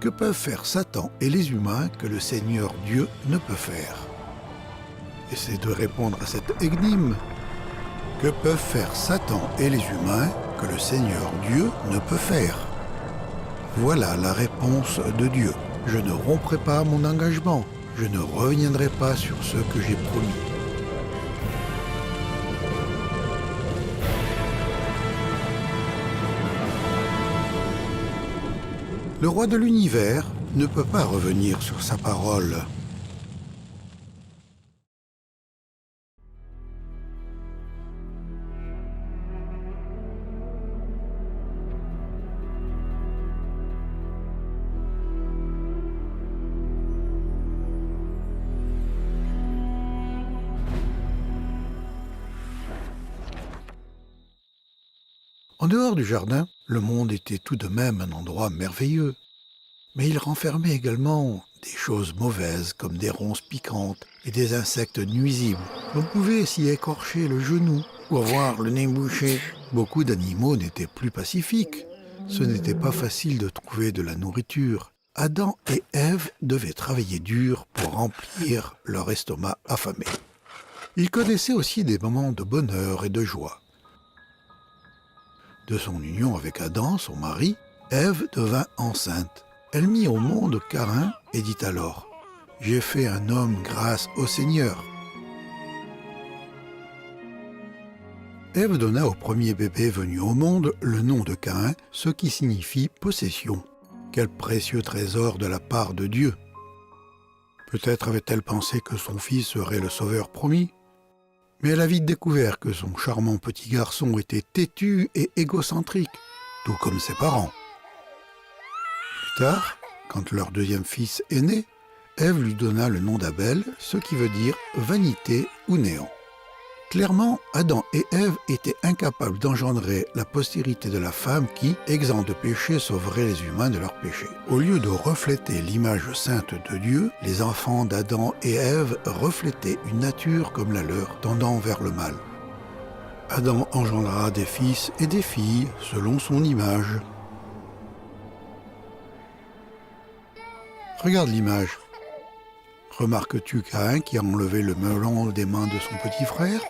Speaker 1: Que peuvent faire Satan et les humains que le Seigneur Dieu ne peut faire? Essaie de répondre à cette énigme. Que peuvent faire Satan et les humains que le Seigneur Dieu ne peut faire? Voilà la réponse de Dieu. Je ne romprai pas mon engagement. Je ne reviendrai pas sur ce que j'ai promis. Le roi de l'univers ne peut pas revenir sur sa parole. En dehors du jardin, le monde était tout de même un endroit merveilleux. Mais il renfermait également des choses mauvaises comme des ronces piquantes et des insectes nuisibles. On pouvait s'y écorcher le genou ou avoir le nez bouché. Beaucoup d'animaux n'étaient plus pacifiques. Ce n'était pas facile de trouver de la nourriture. Adam et Ève devaient travailler dur pour remplir leur estomac affamé. Ils connaissaient aussi des moments de bonheur et de joie. De son union avec Adam, son mari, Ève devint enceinte. Elle mit au monde Caïn et dit alors « J'ai fait un homme grâce au Seigneur ». Ève donna au premier bébé venu au monde le nom de Caïn, ce qui signifie « possession ». Quel précieux trésor de la part de Dieu. Peut-être avait-elle pensé que son fils serait le sauveur promis, mais elle a vite découvert que son charmant petit garçon était têtu et égocentrique, tout comme ses parents. Plus tard, quand leur deuxième fils est né, Ève lui donna le nom d'Abel, ce qui veut dire vanité ou néant. Clairement, Adam et Ève étaient incapables d'engendrer la postérité de la femme qui, exempt de péché, sauverait les humains de leurs péchés. Au lieu de refléter l'image sainte de Dieu, les enfants d'Adam et Ève reflétaient une nature comme la leur, tendant vers le mal. Adam engendra des fils et des filles selon son image. Regarde l'image. Remarques-tu Caïn qui a enlevé le melon des mains de son petit frère?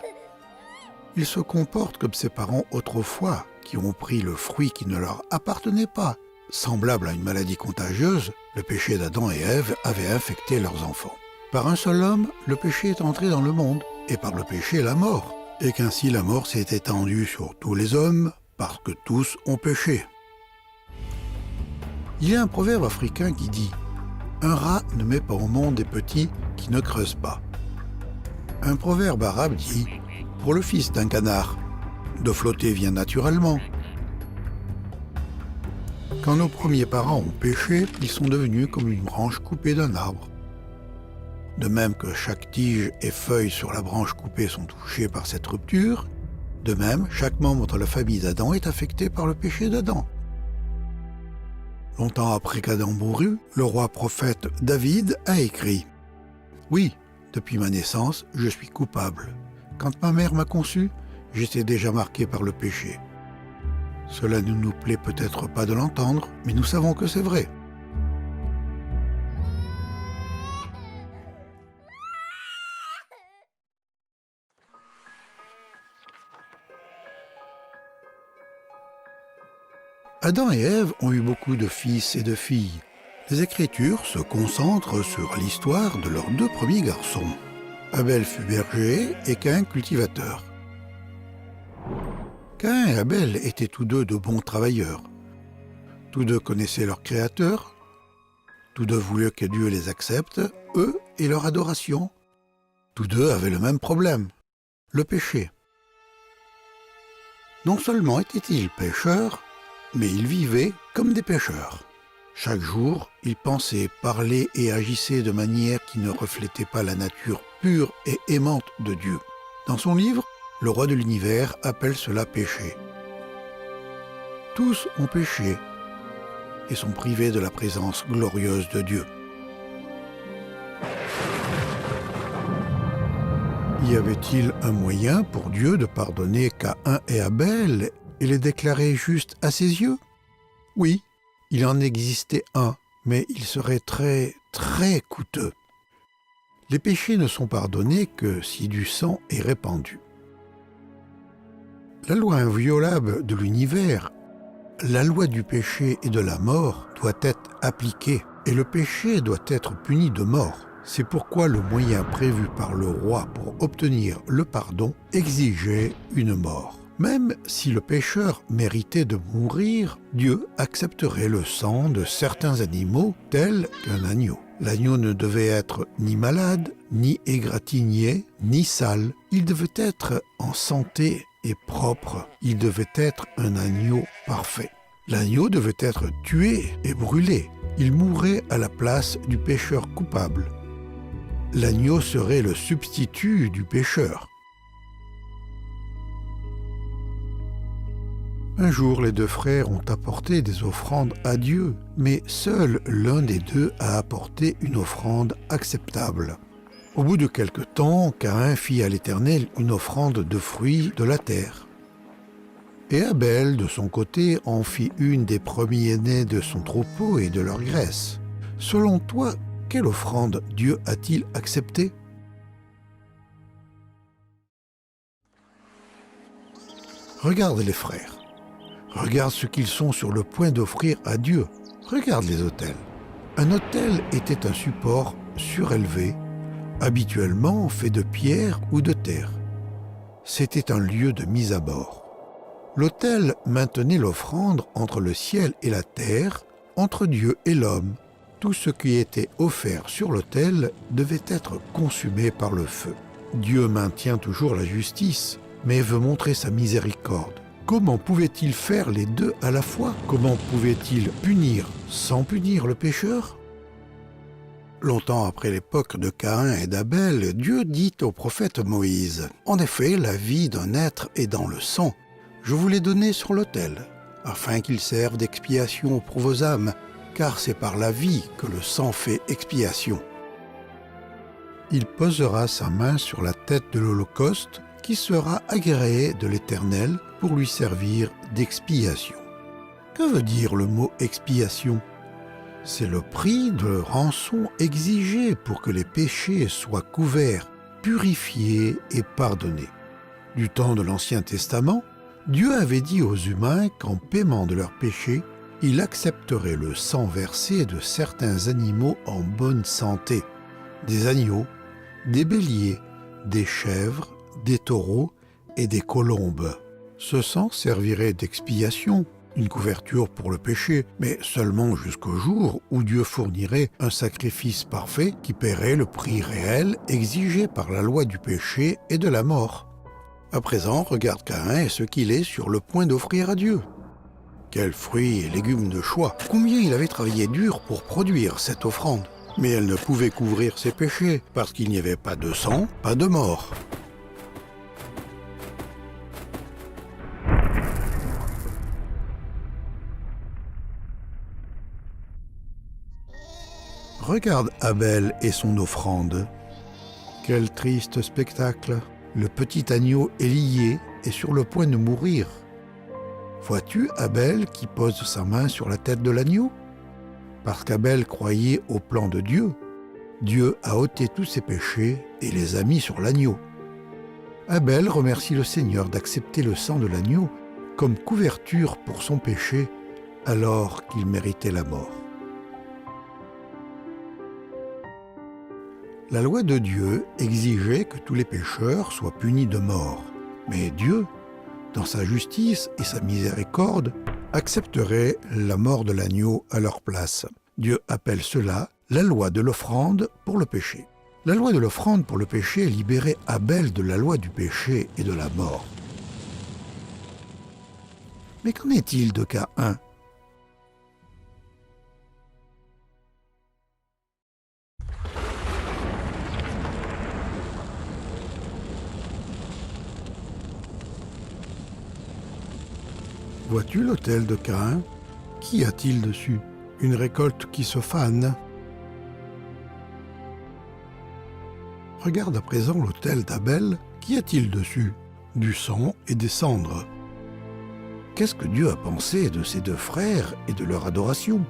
Speaker 1: Il se comporte comme ses parents autrefois, qui ont pris le fruit qui ne leur appartenait pas. Semblable à une maladie contagieuse, le péché d'Adam et Ève avait infecté leurs enfants. Par un seul homme, le péché est entré dans le monde, et par le péché, la mort. Et qu'ainsi la mort s'est étendue sur tous les hommes, parce que tous ont péché. Il y a un proverbe africain qui dit « Un rat ne met pas au monde des petits qui ne creusent pas ». Un proverbe arabe dit « Pour le fils d'un canard, de flotter vient naturellement ». Quand nos premiers parents ont péché, ils sont devenus comme une branche coupée d'un arbre. De même que chaque tige et feuille sur la branche coupée sont touchés par cette rupture, de même, chaque membre de la famille d'Adam est affecté par le péché d'Adam. Longtemps après qu'Adam mourut, le roi prophète David a écrit « Oui, depuis ma naissance, je suis coupable. Quand ma mère m'a conçu, j'étais déjà marqué par le péché. Cela ne nous plaît peut-être pas de l'entendre, mais nous savons que c'est vrai. » Adam et Ève ont eu beaucoup de fils et de filles. Les Écritures se concentrent sur l'histoire de leurs deux premiers garçons. Abel fut berger et Caïn cultivateur. Caïn et Abel étaient tous deux de bons travailleurs. Tous deux connaissaient leur Créateur. Tous deux voulaient que Dieu les accepte, eux et leur adoration. Tous deux avaient le même problème, le péché. Non seulement étaient-ils pécheurs, mais ils vivaient comme des pécheurs. Chaque jour, ils pensaient, parlaient et agissaient de manière qui ne reflétait pas la nature pure et aimante de Dieu. Dans son livre, le roi de l'univers appelle cela péché. Tous ont péché et sont privés de la présence glorieuse de Dieu. Y avait-il un moyen pour Dieu de pardonner Caïn et Abel et les déclarer justes à ses yeux? Oui, il en existait un, mais il serait très, très coûteux. Les péchés ne sont pardonnés que si du sang est répandu. La loi inviolable de l'univers, la loi du péché et de la mort doit être appliquée et le péché doit être puni de mort. C'est pourquoi le moyen prévu par le roi pour obtenir le pardon exigeait une mort. Même si le pécheur méritait de mourir, Dieu accepterait le sang de certains animaux tels qu'un agneau. L'agneau ne devait être ni malade, ni égratigné, ni sale. Il devait être en santé et propre. Il devait être un agneau parfait. L'agneau devait être tué et brûlé. Il mourrait à la place du pécheur coupable. L'agneau serait le substitut du pécheur. Un jour, les deux frères ont apporté des offrandes à Dieu, mais seul l'un des deux a apporté une offrande acceptable. Au bout de quelque temps, Caïn fit à l'Éternel une offrande de fruits de la terre. Et Abel, de son côté, en fit une des premiers-nés de son troupeau et de leur graisse. Selon toi, quelle offrande Dieu a-t-il acceptée? Regarde les frères. Regarde ce qu'ils sont sur le point d'offrir à Dieu. Regarde les autels. Un autel était un support surélevé, habituellement fait de pierre ou de terre. C'était un lieu de mise à mort. L'autel maintenait l'offrande entre le ciel et la terre, entre Dieu et l'homme. Tout ce qui était offert sur l'autel devait être consumé par le feu. Dieu maintient toujours la justice, mais veut montrer sa miséricorde. Comment pouvait-il faire les deux à la fois? Comment pouvait-il punir sans punir le pécheur? Longtemps après l'époque de Caïn et d'Abel, Dieu dit au prophète Moïse: « En effet, la vie d'un être est dans le sang. Je vous l'ai donné sur l'autel, afin qu'il serve d'expiation pour vos âmes, car c'est par la vie que le sang fait expiation. » Il posera sa main sur la tête de l'Holocauste, qui sera agréé de l'Éternel pour lui servir d'expiation. Que veut dire le mot expiation? C'est le prix de rançon exigé pour que les péchés soient couverts, purifiés et pardonnés. Du temps de l'Ancien Testament, Dieu avait dit aux humains qu'en paiement de leurs péchés, il accepterait le sang versé de certains animaux en bonne santé, des agneaux, des béliers, des chèvres, des taureaux et des colombes. Ce sang servirait d'expiation, une couverture pour le péché, mais seulement jusqu'au jour où Dieu fournirait un sacrifice parfait qui paierait le prix réel exigé par la loi du péché et de la mort. À présent, regarde Caïn et ce qu'il est sur le point d'offrir à Dieu. Quels fruits et légumes de choix! Combien il avait travaillé dur pour produire cette offrande! Mais elle ne pouvait couvrir ses péchés, parce qu'il n'y avait pas de sang, pas de mort. Regarde Abel et son offrande. Quel triste spectacle! Le petit agneau est lié et sur le point de mourir. Vois-tu Abel qui pose sa main sur la tête de l'agneau? Parce qu'Abel croyait au plan de Dieu, Dieu a ôté tous ses péchés et les a mis sur l'agneau. Abel remercie le Seigneur d'accepter le sang de l'agneau comme couverture pour son péché alors qu'il méritait la mort. La loi de Dieu exigeait que tous les pécheurs soient punis de mort, mais Dieu, dans sa justice et sa miséricorde, accepterait la mort de l'agneau à leur place. Dieu appelle cela la loi de l'offrande pour le péché. La loi de l'offrande pour le péché libérait Abel de la loi du péché et de la mort. Mais qu'en est-il de Caïn? Vois-tu l'autel de Caïn? Qu'y a-t-il dessus? Une récolte qui se fane. Regarde à présent l'autel d'Abel. Qu'y a-t-il dessus? Du sang et des cendres. Qu'est-ce que Dieu a pensé de ces deux frères et de leur adoration?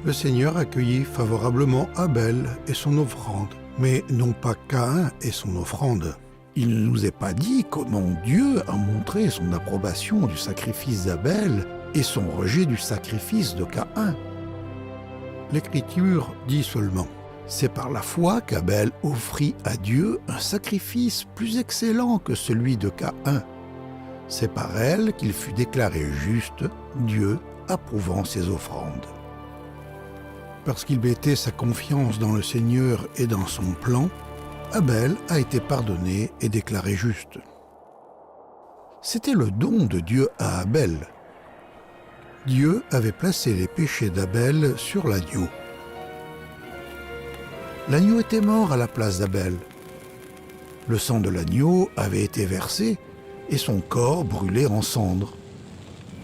Speaker 1: Le Seigneur accueillit favorablement Abel et son offrande, mais non pas Caïn et son offrande. Il ne nous est pas dit comment Dieu a montré son approbation du sacrifice d'Abel et son rejet du sacrifice de Caïn. L'Écriture dit seulement: c'est par la foi qu'Abel offrit à Dieu un sacrifice plus excellent que celui de Caïn. C'est par elle qu'il fut déclaré juste, Dieu approuvant ses offrandes. Parce qu'il mettait sa confiance dans le Seigneur et dans son plan, Abel a été pardonné et déclaré juste. C'était le don de Dieu à Abel. Dieu avait placé les péchés d'Abel sur l'agneau. L'agneau était mort à la place d'Abel. Le sang de l'agneau avait été versé et son corps brûlé en cendres.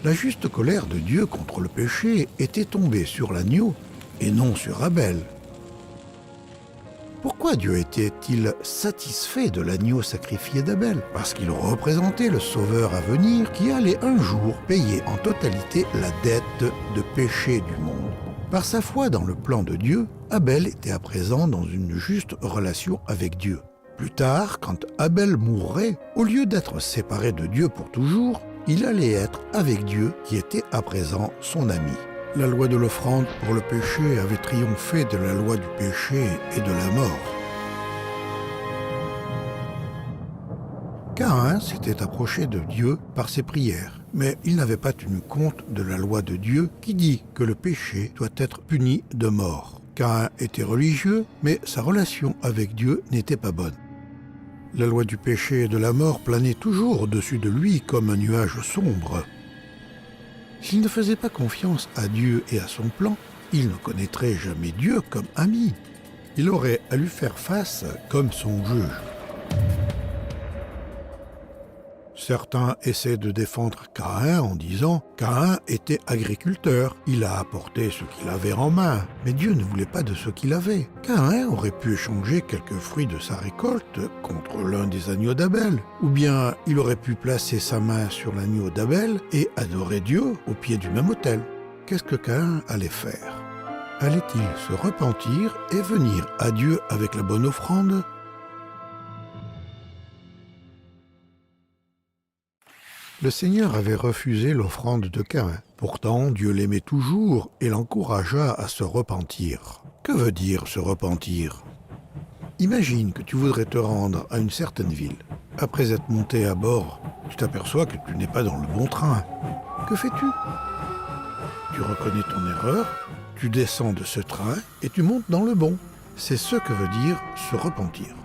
Speaker 1: La juste colère de Dieu contre le péché était tombée sur l'agneau et non sur Abel. Pourquoi Dieu était-il satisfait de l'agneau sacrifié d'Abel? Parce qu'il représentait le Sauveur à venir qui allait un jour payer en totalité la dette de péché du monde. Par sa foi dans le plan de Dieu, Abel était à présent dans une juste relation avec Dieu. Plus tard, quand Abel mourrait, au lieu d'être séparé de Dieu pour toujours, il allait être avec Dieu qui était à présent son ami. La loi de l'offrande pour le péché avait triomphé de la loi du péché et de la mort. Caïn s'était approché de Dieu par ses prières, mais il n'avait pas tenu compte de la loi de Dieu qui dit que le péché doit être puni de mort. Caïn était religieux, mais sa relation avec Dieu n'était pas bonne. La loi du péché et de la mort planait toujours au-dessus de lui comme un nuage sombre. S'il ne faisait pas confiance à Dieu et à son plan, il ne connaîtrait jamais Dieu comme ami. Il aurait à lui faire face comme son juge. Certains essaient de défendre Caïn en disant « Caïn était agriculteur, il a apporté ce qu'il avait en main, mais Dieu ne voulait pas de ce qu'il avait. Caïn aurait pu échanger quelques fruits de sa récolte contre l'un des agneaux d'Abel, ou bien il aurait pu placer sa main sur l'agneau d'Abel et adorer Dieu au pied du même autel. Qu'est-ce que Caïn allait faire? Allait-il se repentir et venir à Dieu avec la bonne offrande? Le Seigneur avait refusé l'offrande de Caïn. Pourtant, Dieu l'aimait toujours et l'encouragea à se repentir. Que veut dire se repentir? Imagine que tu voudrais te rendre à une certaine ville. Après être monté à bord, tu t'aperçois que tu n'es pas dans le bon train. Que fais-tu? Tu reconnais ton erreur, tu descends de ce train et tu montes dans le bon. C'est ce que veut dire se repentir.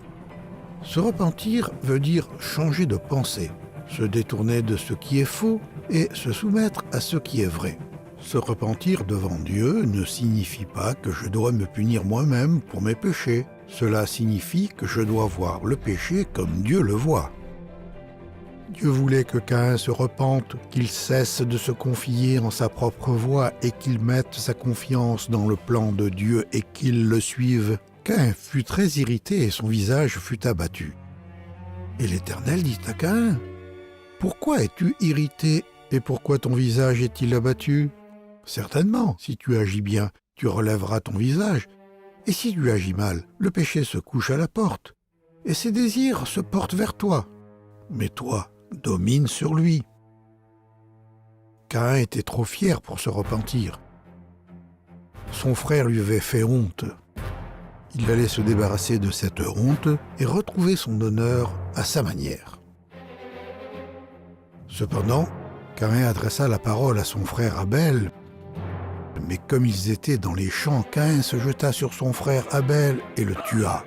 Speaker 1: Se repentir veut dire changer de pensée, se détourner de ce qui est faux et se soumettre à ce qui est vrai. Se repentir devant Dieu ne signifie pas que je dois me punir moi-même pour mes péchés. Cela signifie que je dois voir le péché comme Dieu le voit. Dieu voulait que Caïn se repente, qu'il cesse de se confier en sa propre voie et qu'il mette sa confiance dans le plan de Dieu et qu'il le suive. Caïn fut très irrité et son visage fut abattu. Et l'Éternel dit à Caïn: « Pourquoi es-tu irrité et pourquoi ton visage est-il abattu? Certainement, si tu agis bien, tu relèveras ton visage. Et si tu agis mal, le péché se couche à la porte, et ses désirs se portent vers toi. Mais toi, domine sur lui. » Caïn était trop fier pour se repentir. Son frère lui avait fait honte. Il allait se débarrasser de cette honte et retrouver son honneur à sa manière. Cependant, Caïn adressa la parole à son frère Abel. Mais comme ils étaient dans les champs, Caïn se jeta sur son frère Abel et le tua.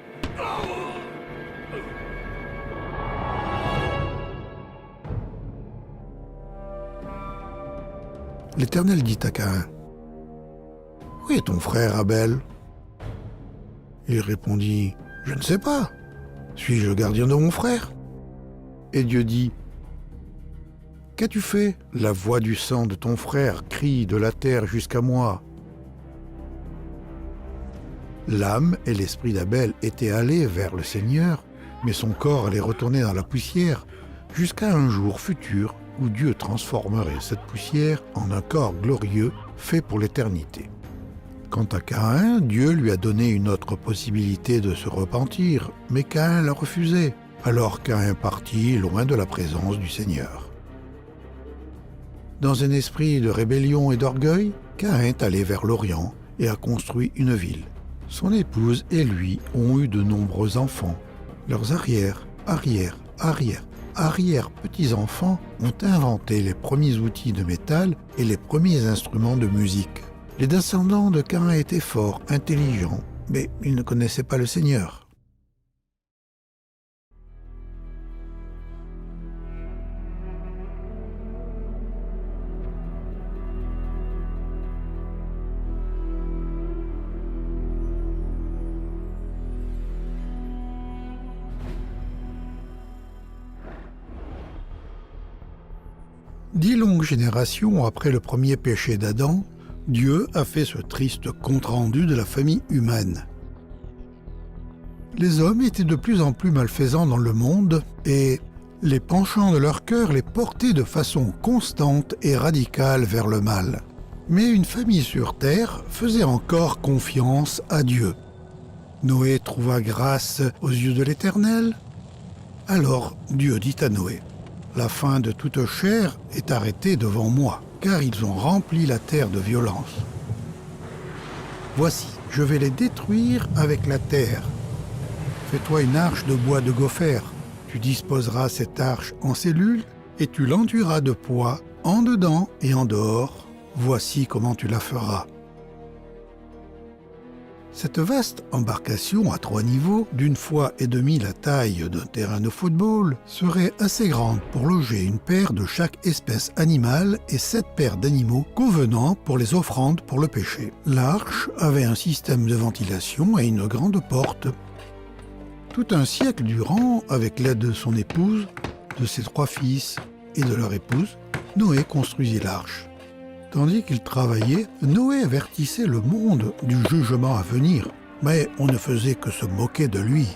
Speaker 1: l'Éternel dit à Caïn, « Où est ton frère Abel ?» Il répondit, « Je ne sais pas. Suis-je le gardien de mon frère ?» Et Dieu dit, « Qu'as-tu fait ? La voix du sang de ton frère crie de la terre jusqu'à moi. » L'âme et l'esprit d'Abel étaient allés vers le Seigneur, mais son corps allait retourner dans la poussière jusqu'à un jour futur où Dieu transformerait cette poussière en un corps glorieux fait pour l'éternité. Quant à Caïn, Dieu lui a donné une autre possibilité de se repentir, mais Caïn l'a refusé. Alors Caïn partit loin de la présence du Seigneur. Dans un esprit de rébellion et d'orgueil, Caïn est allé vers l'Orient et a construit une ville. Son épouse et lui ont eu de nombreux enfants. Leurs arrière-petits-enfants ont inventé les premiers outils de métal et les premiers instruments de musique. Les descendants de Caïn étaient forts, intelligents, mais ils ne connaissaient pas le Seigneur. Dix longues générations après le premier péché d'Adam, Dieu a fait ce triste compte-rendu de la famille humaine. Les hommes étaient de plus en plus malfaisants dans le monde et les penchants de leur cœur les portaient de façon constante et radicale vers le mal. Mais une famille sur terre faisait encore confiance à Dieu. Noé trouva grâce aux yeux de l'Éternel. Alors Dieu dit à Noé, « La fin de toute chair est arrêtée devant moi, car ils ont rempli la terre de violence. Voici, je vais les détruire avec la terre. Fais-toi une arche de bois de gopher. Tu disposeras cette arche en cellules et tu l'enduiras de poids en dedans et en dehors. Voici comment tu la feras. » Cette vaste embarcation à 3 niveaux, d'une fois et demie la taille d'un terrain de football, serait assez grande pour loger une paire de chaque espèce animale et 7 paires d'animaux convenant pour les offrandes pour le péché. L'arche avait un système de ventilation et une grande porte. Tout un siècle durant, avec l'aide de son épouse, de ses 3 fils et de leur épouse, Noé construisit l'arche. Tandis qu'il travaillait, Noé avertissait le monde du jugement à venir, mais on ne faisait que se moquer de lui.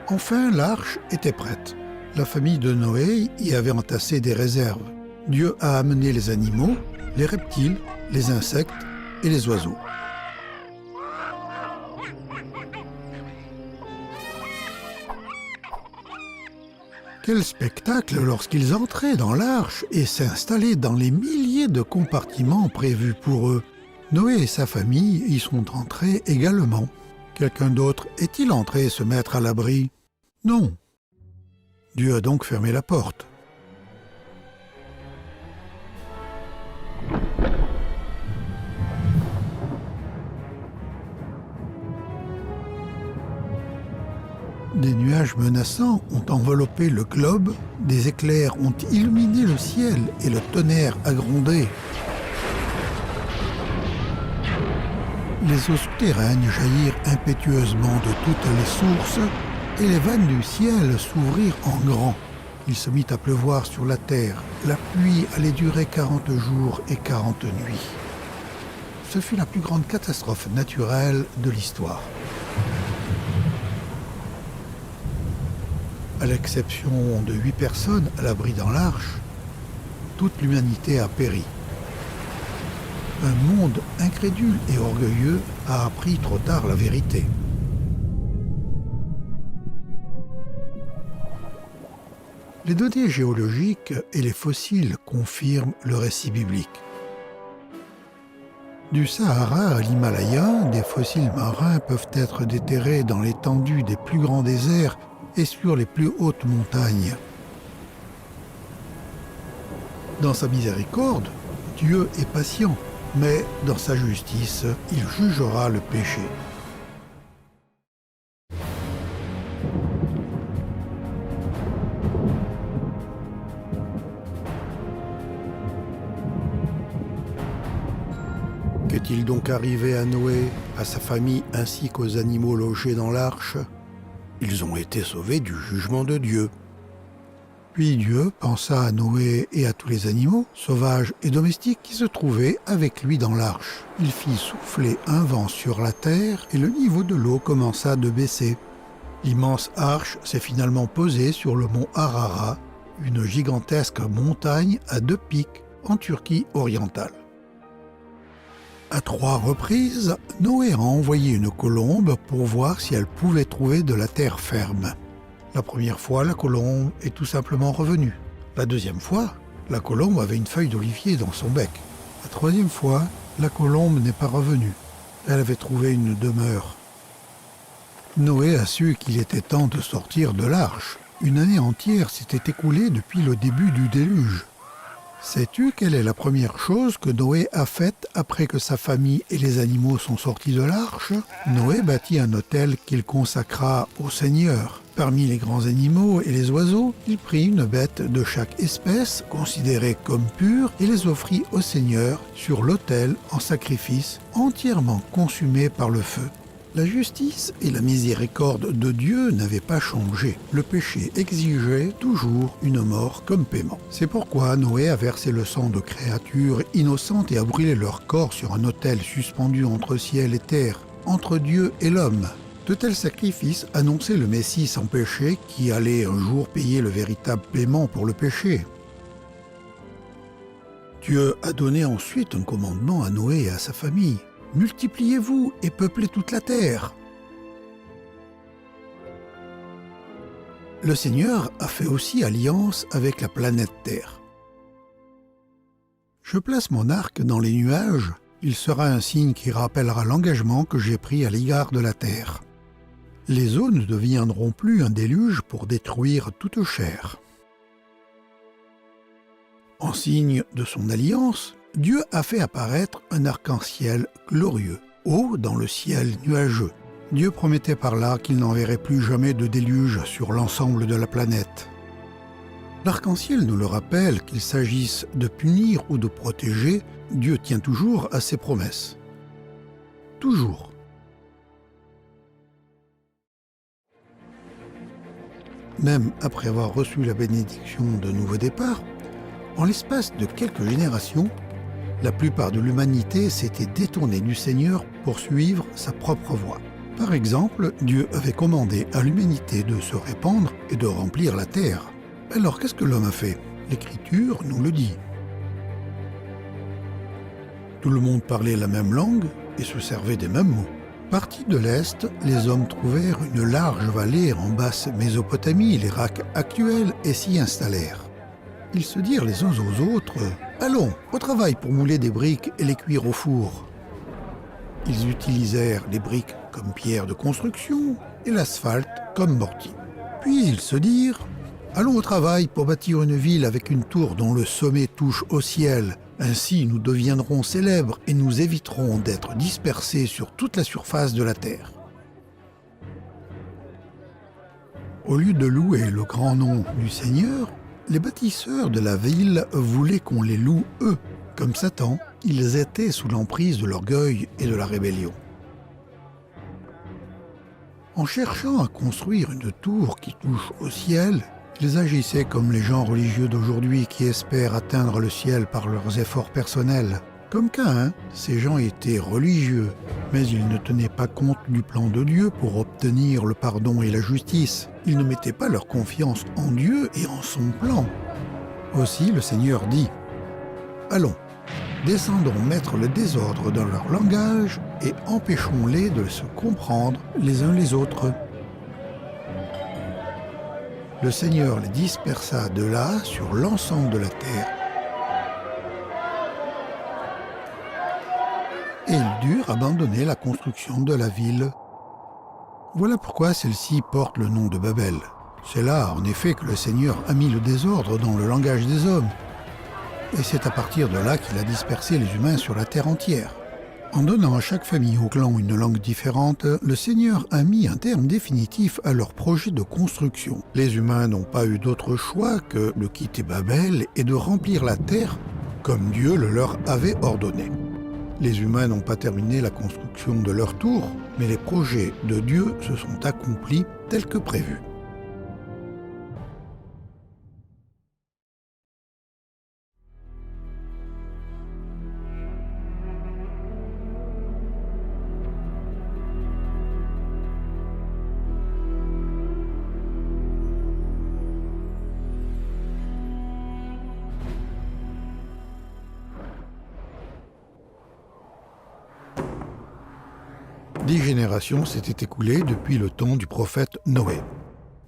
Speaker 1: Enfin, l'arche était prête. La famille de Noé y avait entassé des réserves. Dieu a amené les animaux, les reptiles, les insectes et les oiseaux. Quel spectacle lorsqu'ils entraient dans l'arche et s'installaient dans les milliers de compartiments prévus pour eux. Noé et sa famille y sont entrés également. Quelqu'un d'autre est-il entré se mettre à l'abri? Non. Dieu a donc fermé la porte. Des nuages menaçants ont enveloppé le globe, des éclairs ont illuminé le ciel et le tonnerre a grondé. Les eaux souterraines jaillirent impétueusement de toutes les sources et les vannes du ciel s'ouvrirent en grand. Il se mit à pleuvoir sur la terre. La pluie allait durer 40 jours et 40 nuits. Ce fut la plus grande catastrophe naturelle de l'histoire. À l'exception de 8 personnes à l'abri dans l'arche, toute l'humanité a péri. Un monde incrédule et orgueilleux a appris trop tard la vérité. Les données géologiques et les fossiles confirment le récit biblique. Du Sahara à l'Himalaya, des fossiles marins peuvent être déterrés dans l'étendue des plus grands déserts et sur les plus hautes montagnes. Dans sa miséricorde, Dieu est patient, mais dans sa justice, il jugera le péché. Qu'est-il donc arrivé à Noé, à sa famille ainsi qu'aux animaux logés dans l'arche? Ils ont été sauvés du jugement de Dieu. Puis Dieu pensa à Noé et à tous les animaux, sauvages et domestiques, qui se trouvaient avec lui dans l'arche. Il fit souffler un vent sur la terre et le niveau de l'eau commença de baisser. L'immense arche s'est finalement posée sur le mont Ararat, une gigantesque montagne à 2 pics en Turquie orientale. À 3 reprises, Noé a envoyé une colombe pour voir si elle pouvait trouver de la terre ferme. La première fois, la colombe est tout simplement revenue. La deuxième fois, la colombe avait une feuille d'olivier dans son bec. La troisième fois, la colombe n'est pas revenue. Elle avait trouvé une demeure. Noé a su qu'il était temps de sortir de l'arche. Une année entière s'était écoulée depuis le début du déluge. Sais-tu quelle est la première chose que Noé a faite après que sa famille et les animaux sont sortis de l'arche? Noé bâtit un autel qu'il consacra au Seigneur. Parmi les grands animaux et les oiseaux, il prit une bête de chaque espèce, considérée comme pure, et les offrit au Seigneur sur l'autel en sacrifice, entièrement consumé par le feu. La justice et la miséricorde de Dieu n'avaient pas changé. Le péché exigeait toujours une mort comme paiement. C'est pourquoi Noé a versé le sang de créatures innocentes et a brûlé leur corps sur un autel suspendu entre ciel et terre, entre Dieu et l'homme. De tels sacrifices annonçaient le Messie sans péché qui allait un jour payer le véritable paiement pour le péché. Dieu a donné ensuite un commandement à Noé et à sa famille. Multipliez-vous et peuplez toute la terre. Le Seigneur a fait aussi alliance avec la planète Terre. Je place mon arc dans les nuages, il sera un signe qui rappellera l'engagement que j'ai pris à l'égard de la Terre. Les eaux ne deviendront plus un déluge pour détruire toute chair. En signe de son alliance, Dieu a fait apparaître un arc-en-ciel glorieux, haut dans le ciel nuageux. Dieu promettait par là qu'il n'enverrait plus jamais de déluge sur l'ensemble de la planète. L'arc-en-ciel nous le rappelle, qu'il s'agisse de punir ou de protéger, Dieu tient toujours à ses promesses. Toujours. Même après avoir reçu la bénédiction de nouveau départ, en l'espace de quelques générations, la plupart de l'humanité s'était détournée du Seigneur pour suivre sa propre voie. Par exemple, Dieu avait commandé à l'humanité de se répandre et de remplir la terre. Alors qu'est-ce que l'homme a fait? L'Écriture nous le dit. Tout le monde parlait la même langue et se servait des mêmes mots. Partis de l'Est, les hommes trouvèrent une large vallée en basse Mésopotamie, l'Irak actuel, et s'y installèrent. Ils se dirent les uns aux autres « Allons, au travail pour mouler des briques et les cuire au four ». Ils utilisèrent les briques comme pierre de construction et l'asphalte comme mortier. Puis ils se dirent « Allons au travail pour bâtir une ville avec une tour dont le sommet touche au ciel. Ainsi nous deviendrons célèbres et nous éviterons d'être dispersés sur toute la surface de la terre. » Au lieu de louer le grand nom du Seigneur, les bâtisseurs de la ville voulaient qu'on les loue eux. Comme Satan, ils étaient sous l'emprise de l'orgueil et de la rébellion. En cherchant à construire une tour qui touche au ciel, ils agissaient comme les gens religieux d'aujourd'hui qui espèrent atteindre le ciel par leurs efforts personnels. Comme Caïn, ces gens étaient religieux, mais ils ne tenaient pas compte du plan de Dieu pour obtenir le pardon et la justice. Ils ne mettaient pas leur confiance en Dieu et en son plan. Aussi le Seigneur dit « Allons, descendons mettre le désordre dans leur langage et empêchons-les de se comprendre les uns les autres. » Le Seigneur les dispersa de là sur l'ensemble de la terre. Et ils durent abandonner la construction de la ville. Voilà pourquoi celle-ci porte le nom de Babel. C'est là, en effet, que le Seigneur a mis le désordre dans le langage des hommes. Et c'est à partir de là qu'il a dispersé les humains sur la terre entière. En donnant à chaque famille ou clan une langue différente, le Seigneur a mis un terme définitif à leur projet de construction. Les humains n'ont pas eu d'autre choix que de quitter Babel et de remplir la terre comme Dieu le leur avait ordonné. Les humains n'ont pas terminé la construction de leur tour, mais les projets de Dieu se sont accomplis tels que prévus. Dix générations s'étaient écoulées depuis le temps du prophète Noé.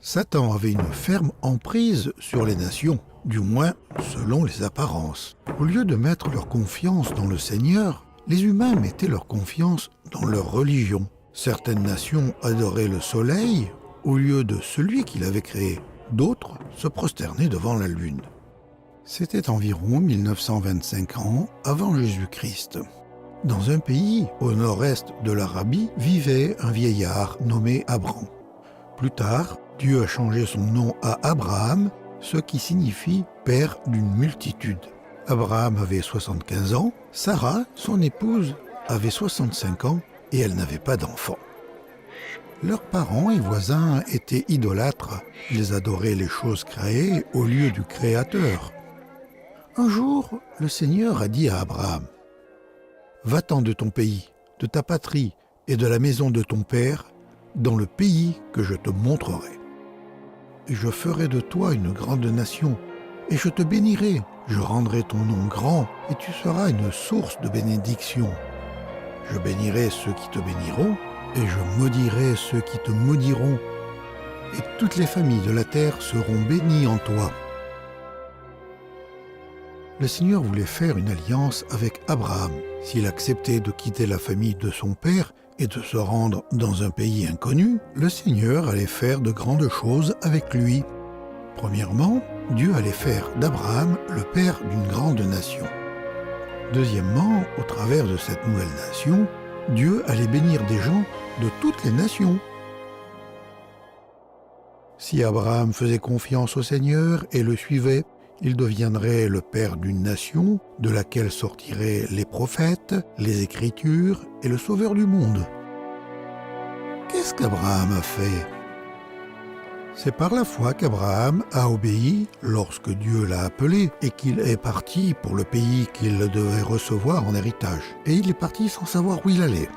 Speaker 1: Satan avait une ferme emprise sur les nations, du moins selon les apparences. Au lieu de mettre leur confiance dans le Seigneur, les humains mettaient leur confiance dans leur religion. Certaines nations adoraient le soleil au lieu de celui qui l'avait créé. D'autres se prosternaient devant la lune. C'était environ 1925 ans avant Jésus-Christ. Dans un pays au nord-est de l'Arabie vivait un vieillard nommé Abram. Plus tard, Dieu a changé son nom à Abraham, ce qui signifie « père d'une multitude ». Abraham avait 75 ans, Sarah, son épouse, avait 65 ans et elle n'avait pas d'enfant. Leurs parents et voisins étaient idolâtres. Ils adoraient les choses créées au lieu du Créateur. Un jour, le Seigneur a dit à Abraham « Va-t'en de ton pays, de ta patrie et de la maison de ton père, dans le pays que je te montrerai. Et je ferai de toi une grande nation, et je te bénirai, je rendrai ton nom grand, et tu seras une source de bénédiction. Je bénirai ceux qui te béniront, et je maudirai ceux qui te maudiront, et toutes les familles de la terre seront bénies en toi. » Le Seigneur voulait faire une alliance avec Abraham. S'il acceptait de quitter la famille de son père et de se rendre dans un pays inconnu, le Seigneur allait faire de grandes choses avec lui. Premièrement, Dieu allait faire d'Abraham le père d'une grande nation. Deuxièmement, au travers de cette nouvelle nation, Dieu allait bénir des gens de toutes les nations. Si Abraham faisait confiance au Seigneur et le suivait, il deviendrait le père d'une nation de laquelle sortiraient les prophètes, les Écritures et le Sauveur du monde. Qu'est-ce qu'Abraham a fait? C'est par la foi qu'Abraham a obéi lorsque Dieu l'a appelé et qu'il est parti pour le pays qu'il devait recevoir en héritage. Et il est parti sans savoir où il allait.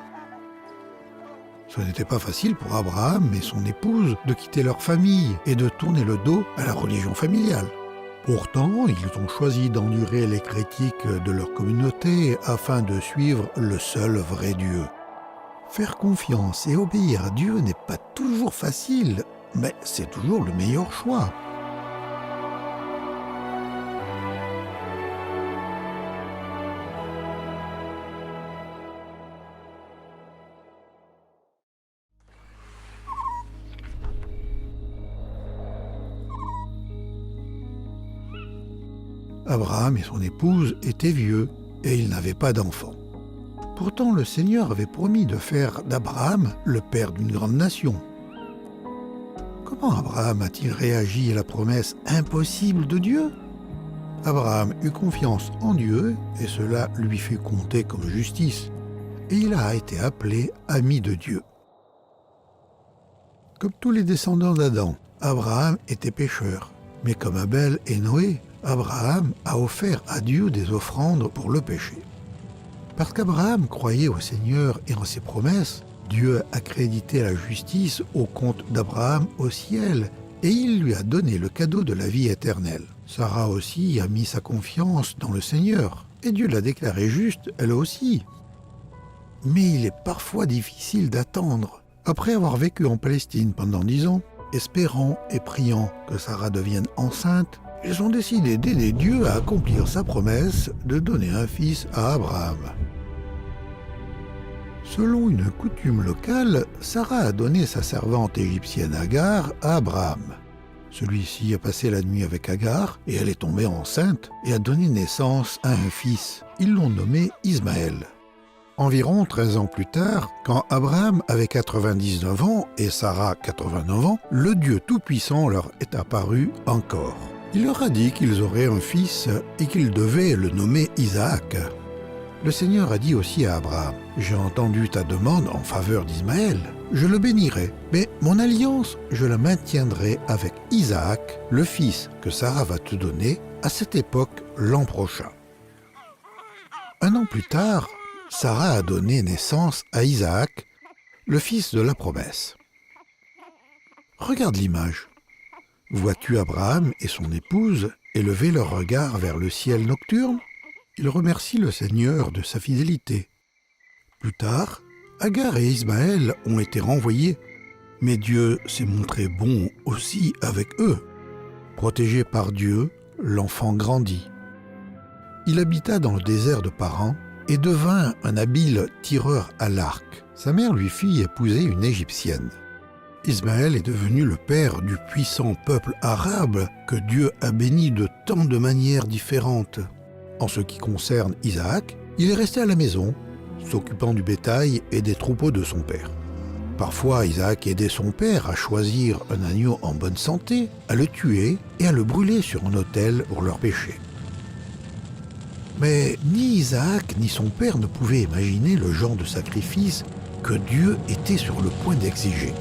Speaker 1: Ce n'était pas facile pour Abraham et son épouse de quitter leur famille et de tourner le dos à la religion familiale. Pourtant, ils ont choisi d'endurer les critiques de leur communauté afin de suivre le seul vrai Dieu. Faire confiance et obéir à Dieu n'est pas toujours facile, mais c'est toujours le meilleur choix. Abraham et son épouse étaient vieux et ils n'avaient pas d'enfants. Pourtant, le Seigneur avait promis de faire d'Abraham le père d'une grande nation. Comment Abraham a-t-il réagi à la promesse impossible de Dieu? Abraham eut confiance en Dieu et cela lui fut compté comme justice, et il a été appelé ami de Dieu. Comme tous les descendants d'Adam, Abraham était pécheur, mais comme Abel et Noé, Abraham a offert à Dieu des offrandes pour le péché. Parce qu'Abraham croyait au Seigneur et en ses promesses, Dieu a crédité la justice au compte d'Abraham au ciel et il lui a donné le cadeau de la vie éternelle. Sarah aussi a mis sa confiance dans le Seigneur et Dieu l'a déclarée juste, elle aussi. Mais il est parfois difficile d'attendre. Après avoir vécu en Palestine pendant 10 ans, espérant et priant que Sarah devienne enceinte, ils ont décidé d'aider Dieu à accomplir sa promesse de donner un fils à Abraham. Selon une coutume locale, Sarah a donné sa servante égyptienne Agar à Abraham. Celui-ci a passé la nuit avec Agar et elle est tombée enceinte et a donné naissance à un fils. Ils l'ont nommé Ismaël. Environ 13 ans plus tard, quand Abraham avait 99 ans et Sarah 89 ans, le Dieu Tout-Puissant leur est apparu encore. Il leur a dit qu'ils auraient un fils et qu'ils devaient le nommer Isaac. Le Seigneur a dit aussi à Abraham, « J'ai entendu ta demande en faveur d'Ismaël. Je le bénirai, mais mon alliance, je la maintiendrai avec Isaac, le fils que Sarah va te donner à cette époque l'an prochain. » Un an plus tard, Sarah a donné naissance à Isaac, le fils de la promesse. Regarde l'image. Vois-tu Abraham et son épouse élever leur regard vers le ciel nocturne? Ils remercient le Seigneur de sa fidélité. Plus tard, Agar et Ismaël ont été renvoyés, mais Dieu s'est montré bon aussi avec eux. Protégé par Dieu, l'enfant grandit. Il habita dans le désert de Paran et devint un habile tireur à l'arc. Sa mère lui fit épouser une Égyptienne. Ismaël est devenu le père du puissant peuple arabe que Dieu a béni de tant de manières différentes. En ce qui concerne Isaac, il est resté à la maison, s'occupant du bétail et des troupeaux de son père. Parfois, Isaac aidait son père à choisir un agneau en bonne santé, à le tuer et à le brûler sur un autel pour leur péché. Mais ni Isaac ni son père ne pouvaient imaginer le genre de sacrifice que Dieu était sur le point d'exiger.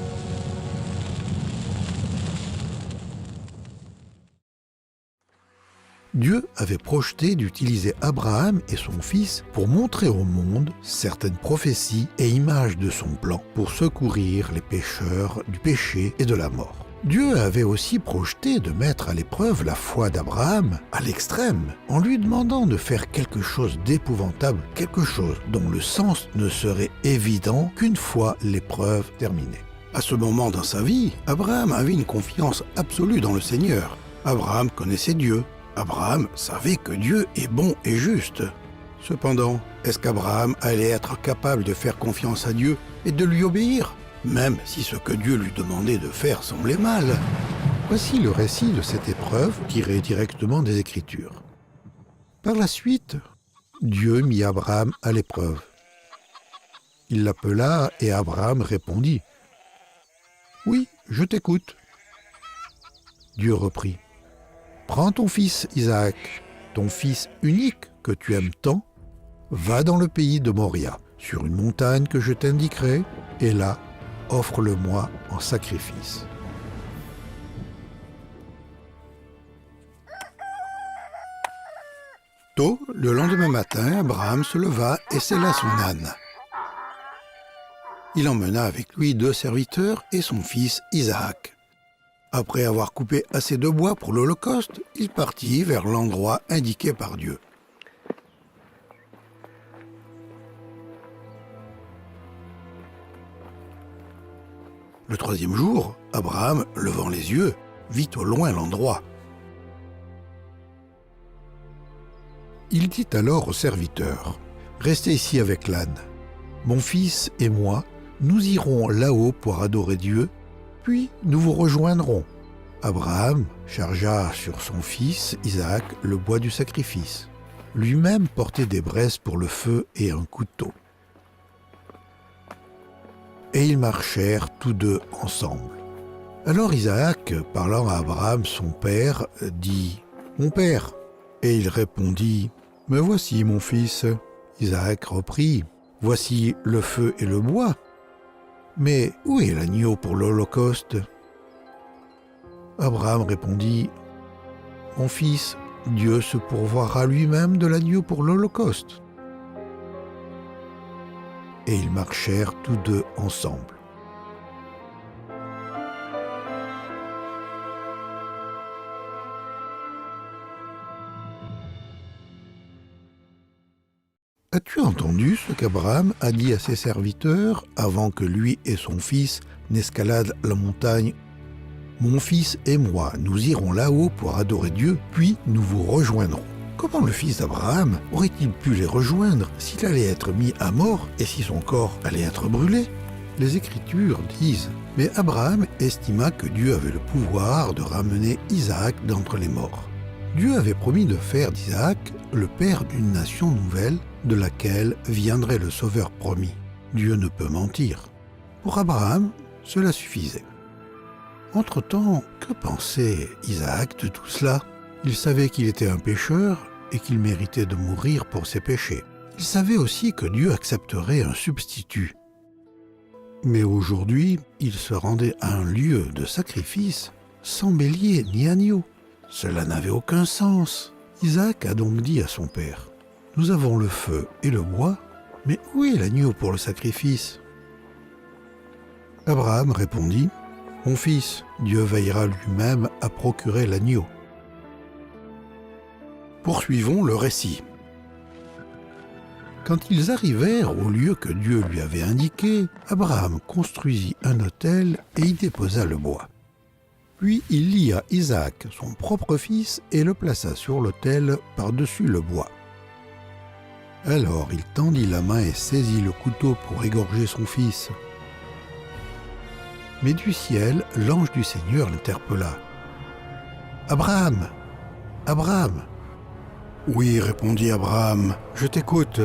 Speaker 1: Dieu avait projeté d'utiliser Abraham et son fils pour montrer au monde certaines prophéties et images de son plan pour secourir les pécheurs du péché et de la mort. Dieu avait aussi projeté de mettre à l'épreuve la foi d'Abraham à l'extrême, en lui demandant de faire quelque chose d'épouvantable, quelque chose dont le sens ne serait évident qu'une fois l'épreuve terminée. À ce moment dans sa vie, Abraham avait une confiance absolue dans le Seigneur. Abraham connaissait Dieu. Abraham savait que Dieu est bon et juste. Cependant, est-ce qu'Abraham allait être capable de faire confiance à Dieu et de lui obéir, même si ce que Dieu lui demandait de faire semblait mal? Voici le récit de cette épreuve tiré directement des Écritures. Par la suite, Dieu mit Abraham à l'épreuve. Il l'appela et Abraham répondit « Oui, je t'écoute. » Dieu reprit « Prends ton fils Isaac, ton fils unique que tu aimes tant, va dans le pays de Moria, sur une montagne que je t'indiquerai, et là, offre-le-moi en sacrifice. » Tôt, le lendemain matin, Abraham se leva et sella son âne. Il emmena avec lui 2 serviteurs et son fils Isaac. Après avoir coupé assez de bois pour l'Holocauste, il partit vers l'endroit indiqué par Dieu. Le 3e jour, Abraham, levant les yeux, vit au loin l'endroit. Il dit alors au serviteur, « Restez ici avec l'âne. Mon fils et moi, nous irons là-haut pour adorer Dieu, puis nous vous rejoindrons. » Abraham chargea sur son fils Isaac le bois du sacrifice. Lui-même portait des braises pour le feu et un couteau. Et ils marchèrent tous deux ensemble. Alors Isaac, parlant à Abraham son père, dit « Mon père !» Et il répondit « Me voici, mon fils. » Isaac reprit « Voici le feu et le bois. Mais où est l'agneau pour l'Holocauste ?» Abraham répondit « Mon fils, Dieu se pourvoira lui-même de l'agneau pour l'Holocauste. » Et ils marchèrent tous deux ensemble. As-tu entendu ce qu'Abraham a dit à ses serviteurs avant que lui et son fils n'escaladent la montagne ? « Mon fils et moi, nous irons là-haut pour adorer Dieu, puis nous vous rejoindrons. » Comment le fils d'Abraham aurait-il pu les rejoindre s'il allait être mis à mort et si son corps allait être brûlé? Les Écritures disent « Mais Abraham estima que Dieu avait le pouvoir de ramener Isaac d'entre les morts. » Dieu avait promis de faire d'Isaac le père d'une nation nouvelle de laquelle viendrait le Sauveur promis. Dieu ne peut mentir. Pour Abraham, cela suffisait. Entre-temps, que pensait Isaac de tout cela? Il savait qu'il était un pécheur et qu'il méritait de mourir pour ses péchés. Il savait aussi que Dieu accepterait un substitut. Mais aujourd'hui, il se rendait à un lieu de sacrifice sans bélier ni agneau. Cela n'avait aucun sens. Isaac a donc dit à son père, « Nous avons le feu et le bois, mais où est l'agneau pour le sacrifice ?» Abraham répondit, « Mon fils, Dieu veillera lui-même à procurer l'agneau. » Poursuivons le récit. Quand ils arrivèrent au lieu que Dieu lui avait indiqué, Abraham construisit un autel et y déposa le bois. Puis il lia Isaac, son propre fils, et le plaça sur l'autel par-dessus le bois. Alors il tendit la main et saisit le couteau pour égorger son fils. Mais du ciel, l'ange du Seigneur l'interpella. « Abraham! Abraham !»« Oui, répondit Abraham, je t'écoute. »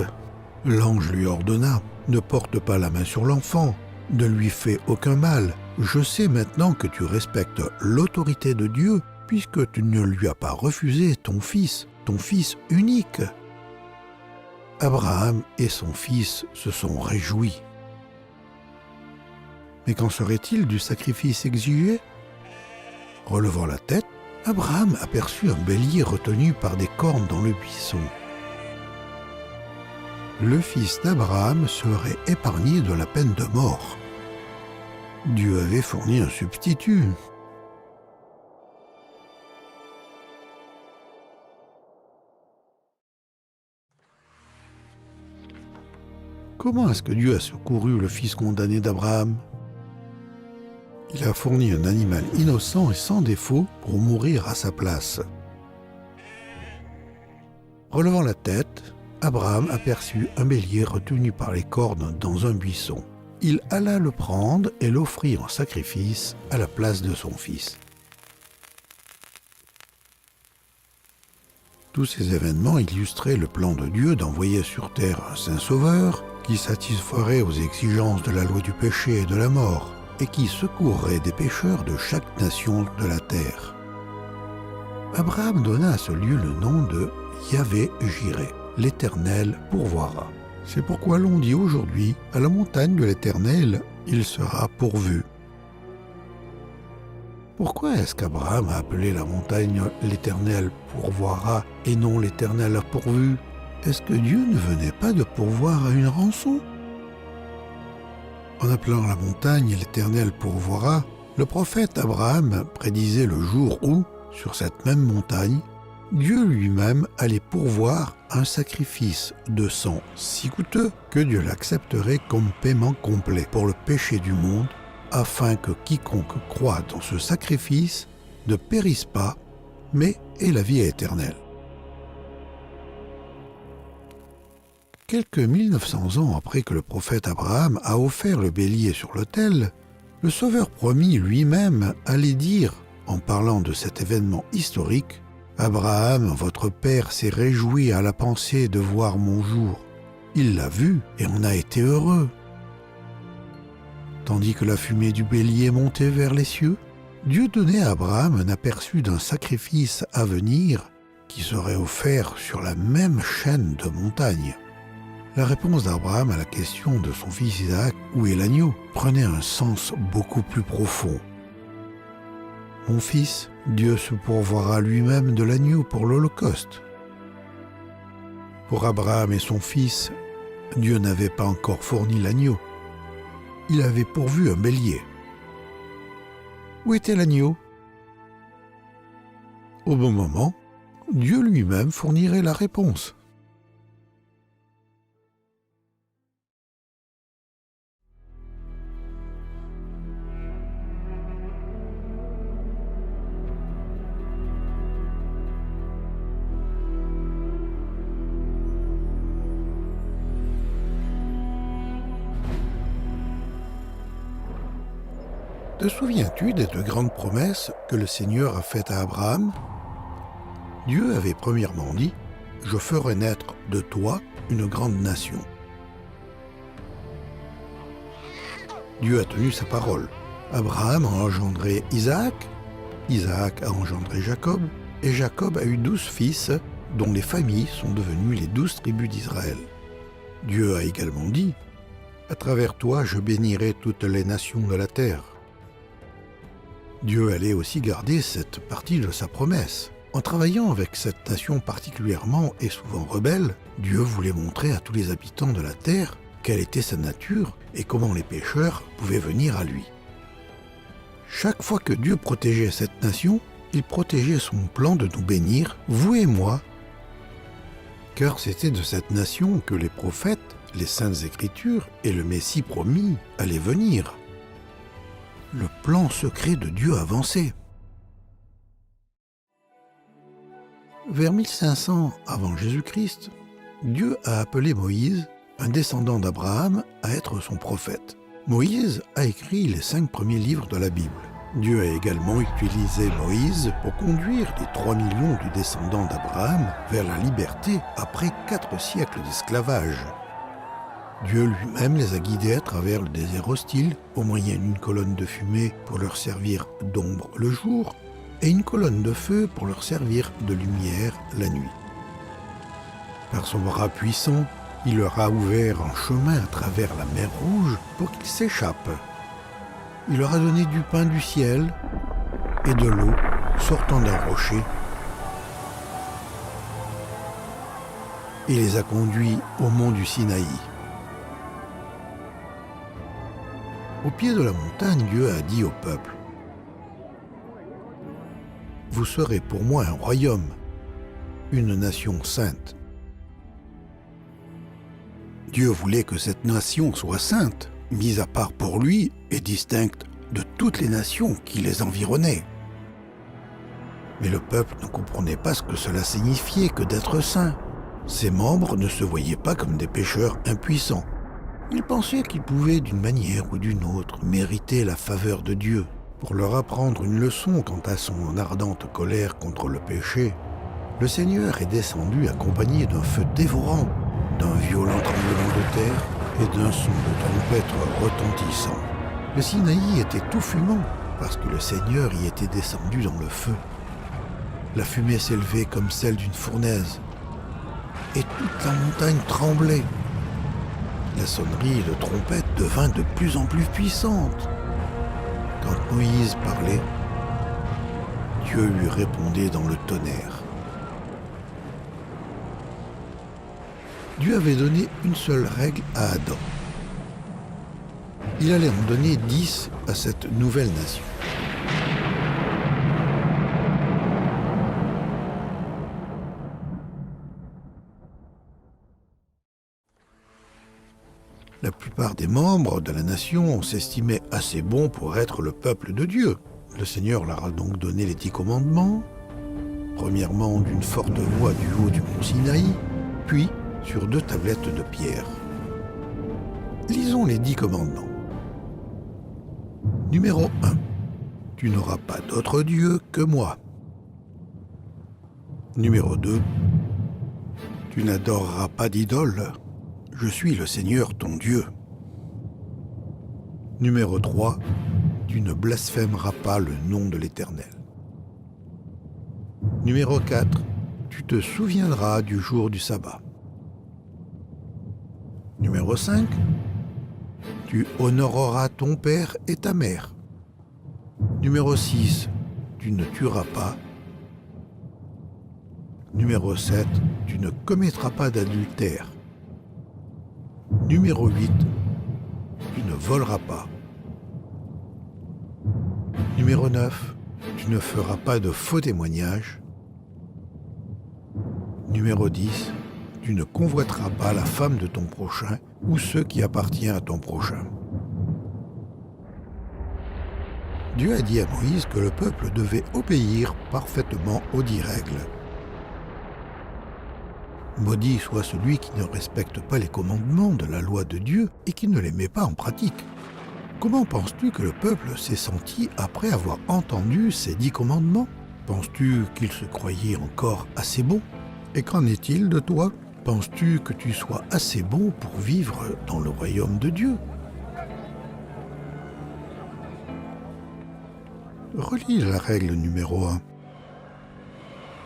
Speaker 1: L'ange lui ordonna, « Ne porte pas la main sur l'enfant, ne lui fais aucun mal. Je sais maintenant que tu respectes l'autorité de Dieu, puisque tu ne lui as pas refusé ton fils unique. » Abraham et son fils se sont réjouis. Mais qu'en serait-il du sacrifice exigé? Relevant la tête, Abraham aperçut un bélier retenu par des cornes dans le buisson. Le fils d'Abraham serait épargné de la peine de mort. Dieu avait fourni un substitut. Comment est-ce que Dieu a secouru le fils condamné d'Abraham? Il a fourni un animal innocent et sans défaut pour mourir à sa place. Relevant la tête, Abraham aperçut un bélier retenu par les cornes dans un buisson. Il alla le prendre et l'offrit en sacrifice à la place de son fils. Tous ces événements illustraient le plan de Dieu d'envoyer sur terre un saint sauveur qui satisferait aux exigences de la loi du péché et de la mort et qui secourrait des pécheurs de chaque nation de la terre. Abraham donna à ce lieu le nom de Yahvé-Jireh, l'Éternel pourvoira. C'est pourquoi l'on dit aujourd'hui, à la montagne de l'Éternel, il sera pourvu. Pourquoi est-ce qu'Abraham a appelé la montagne l'Éternel pourvoira et non l'Éternel a pourvu? Est-ce que Dieu ne venait pas de pourvoir à une rançon? En appelant la montagne l'Éternel pourvoira, le prophète Abraham prédisait le jour où, sur cette même montagne, Dieu lui-même allait pourvoir un sacrifice de sang si coûteux que Dieu l'accepterait comme paiement complet pour le péché du monde, afin que quiconque croit dans ce sacrifice ne périsse pas, mais ait la vie éternelle. Quelques 1900 ans après que le prophète Abraham a offert le bélier sur l'autel, le Sauveur promis lui-même allait dire, en parlant de cet événement historique, « Abraham, votre père, s'est réjoui à la pensée de voir mon jour. Il l'a vu et en a été heureux. » Tandis que la fumée du bélier montait vers les cieux, Dieu donnait à Abraham un aperçu d'un sacrifice à venir qui serait offert sur la même chaîne de montagnes. La réponse d'Abraham à la question de son fils Isaac, « Où est l'agneau ?», prenait un sens beaucoup plus profond. « Mon fils, Dieu se pourvoira lui-même de l'agneau pour l'Holocauste. » Pour Abraham et son fils, Dieu n'avait pas encore fourni l'agneau. Il avait pourvu un bélier. Où était l'agneau? Au bon moment, Dieu lui-même fournirait la réponse. Te souviens-tu des deux grandes promesses que le Seigneur a faites à Abraham? Dieu avait premièrement dit « Je ferai naître de toi une grande nation ». Dieu a tenu sa parole. Abraham a engendré Isaac, Isaac a engendré Jacob, et Jacob a eu 12 fils, dont les familles sont devenues les 12 tribus d'Israël. Dieu a également dit « À travers toi, je bénirai toutes les nations de la terre ». Dieu allait aussi garder cette partie de sa promesse. En travaillant avec cette nation particulièrement et souvent rebelle, Dieu voulait montrer à tous les habitants de la terre quelle était sa nature et comment les pécheurs pouvaient venir à lui. Chaque fois que Dieu protégeait cette nation, il protégeait son plan de nous bénir, vous et moi, car c'était de cette nation que les prophètes, les saintes écritures et le Messie promis allaient venir. Le plan secret de Dieu avançait. Vers 1500 avant Jésus-Christ, Dieu a appelé Moïse, un descendant d'Abraham, à être son prophète. Moïse a écrit les 5 premiers livres de la Bible. Dieu a également utilisé Moïse pour conduire les 3 millions de descendants d'Abraham vers la liberté après 4 siècles d'esclavage. Dieu lui-même les a guidés à travers le désert hostile au moyen d'une colonne de fumée pour leur servir d'ombre le jour et une colonne de feu pour leur servir de lumière la nuit. Par son bras puissant, il leur a ouvert un chemin à travers la mer Rouge pour qu'ils s'échappent. Il leur a donné du pain du ciel et de l'eau sortant d'un rocher et les a conduits au mont du Sinaï. Au pied de la montagne, Dieu a dit au peuple « Vous serez pour moi un royaume, une nation sainte. » Dieu voulait que cette nation soit sainte, mise à part pour lui et distincte de toutes les nations qui les environnaient. Mais le peuple ne comprenait pas ce que cela signifiait que d'être saint. Ses membres ne se voyaient pas comme des pécheurs impuissants. Ils pensaient qu'ils pouvaient d'une manière ou d'une autre mériter la faveur de Dieu. Pour leur apprendre une leçon quant à son ardente colère contre le péché, le Seigneur est descendu accompagné d'un feu dévorant, d'un violent tremblement de terre et d'un son de trompette retentissant. Le Sinaï était tout fumant parce que le Seigneur y était descendu dans le feu. La fumée s'élevait comme celle d'une fournaise et toute la montagne tremblait. La sonnerie de trompette devint de plus en plus puissante. Quand Moïse parlait, Dieu lui répondait dans le tonnerre. Dieu avait donné une seule règle à Adam. Il allait en donner 10 à cette nouvelle nation. La plupart des membres de la nation s'estimaient assez bons pour être le peuple de Dieu. Le Seigneur leur a donc donné les 10 commandements, premièrement d'une forte voix du haut du mont Sinaï, puis sur 2 tablettes de pierre. Lisons les 10 commandements. Numéro 1. Tu n'auras pas d'autre Dieu que moi. Numéro 2. Tu n'adoreras pas d'idole. Je suis le Seigneur ton Dieu. Numéro 3. Tu ne blasphémeras pas le nom de l'Éternel. Numéro 4. Tu te souviendras du jour du sabbat. Numéro 5. Tu honoreras ton père et ta mère. Numéro 6. Tu ne tueras pas. Numéro 7. Tu ne commettras pas d'adultère. Numéro 8. Tu ne voleras pas. Numéro 9. Tu ne feras pas de faux témoignages. Numéro 10. Tu ne convoiteras pas la femme de ton prochain ou ce qui appartient à ton prochain. Dieu a dit à Moïse que le peuple devait obéir parfaitement aux 10 règles. Maudit soit celui qui ne respecte pas les commandements de la loi de Dieu et qui ne les met pas en pratique. Comment penses-tu que le peuple s'est senti après avoir entendu ces 10 commandements? Penses-tu qu'il se croyait encore assez bon? Et qu'en est-il de toi? Penses-tu que tu sois assez bon pour vivre dans le royaume de Dieu? Relis la règle numéro 1.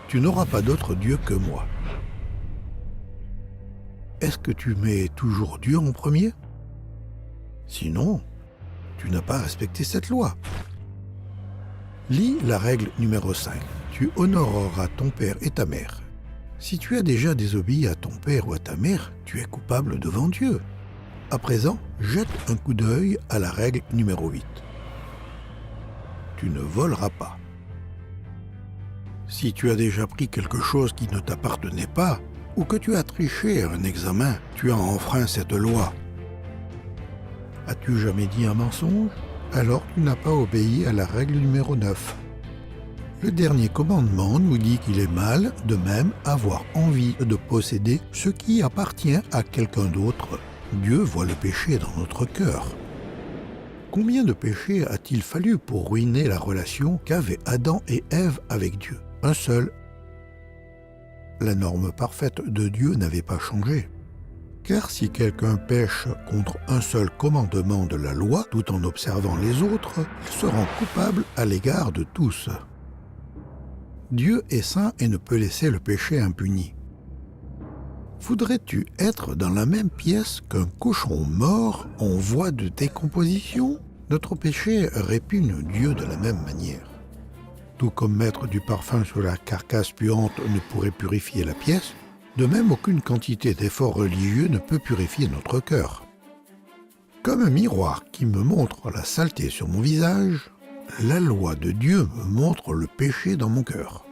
Speaker 1: Tu n'auras pas d'autre Dieu que moi. est-ce que tu mets toujours Dieu en premier? Sinon, tu n'as pas respecté cette loi. Lis la règle numéro 5. Tu honoreras ton père et ta mère. Si tu as déjà désobéi à ton père ou à ta mère, tu es coupable devant Dieu. À présent, jette un coup d'œil à la règle numéro 8. Tu ne voleras pas. Si tu as déjà pris quelque chose qui ne t'appartenait pas, ou que tu as triché à un examen, tu as enfreint cette loi. As-tu jamais dit un mensonge? Alors tu n'as pas obéi à la règle numéro 9. Le dernier commandement nous dit qu'il est mal, de même, avoir envie de posséder ce qui appartient à quelqu'un d'autre. Dieu voit le péché dans notre cœur. Combien de péchés a-t-il fallu pour ruiner la relation qu'avaient Adam et Ève avec Dieu? Un seul. La norme parfaite de Dieu n'avait pas changé. Car si quelqu'un pêche contre un seul commandement de la loi, tout en observant les autres, il se rend coupable à l'égard de tous. Dieu est saint et ne peut laisser le péché impuni. Voudrais-tu être dans la même pièce qu'un cochon mort en voie de décomposition? Notre péché répugne Dieu de la même manière. Tout comme mettre du parfum sur la carcasse puante ne pourrait purifier la pièce, de même aucune quantité d'efforts religieux ne peut purifier notre cœur. Comme un miroir qui me montre la saleté sur mon visage, la loi de Dieu me montre le péché dans mon cœur.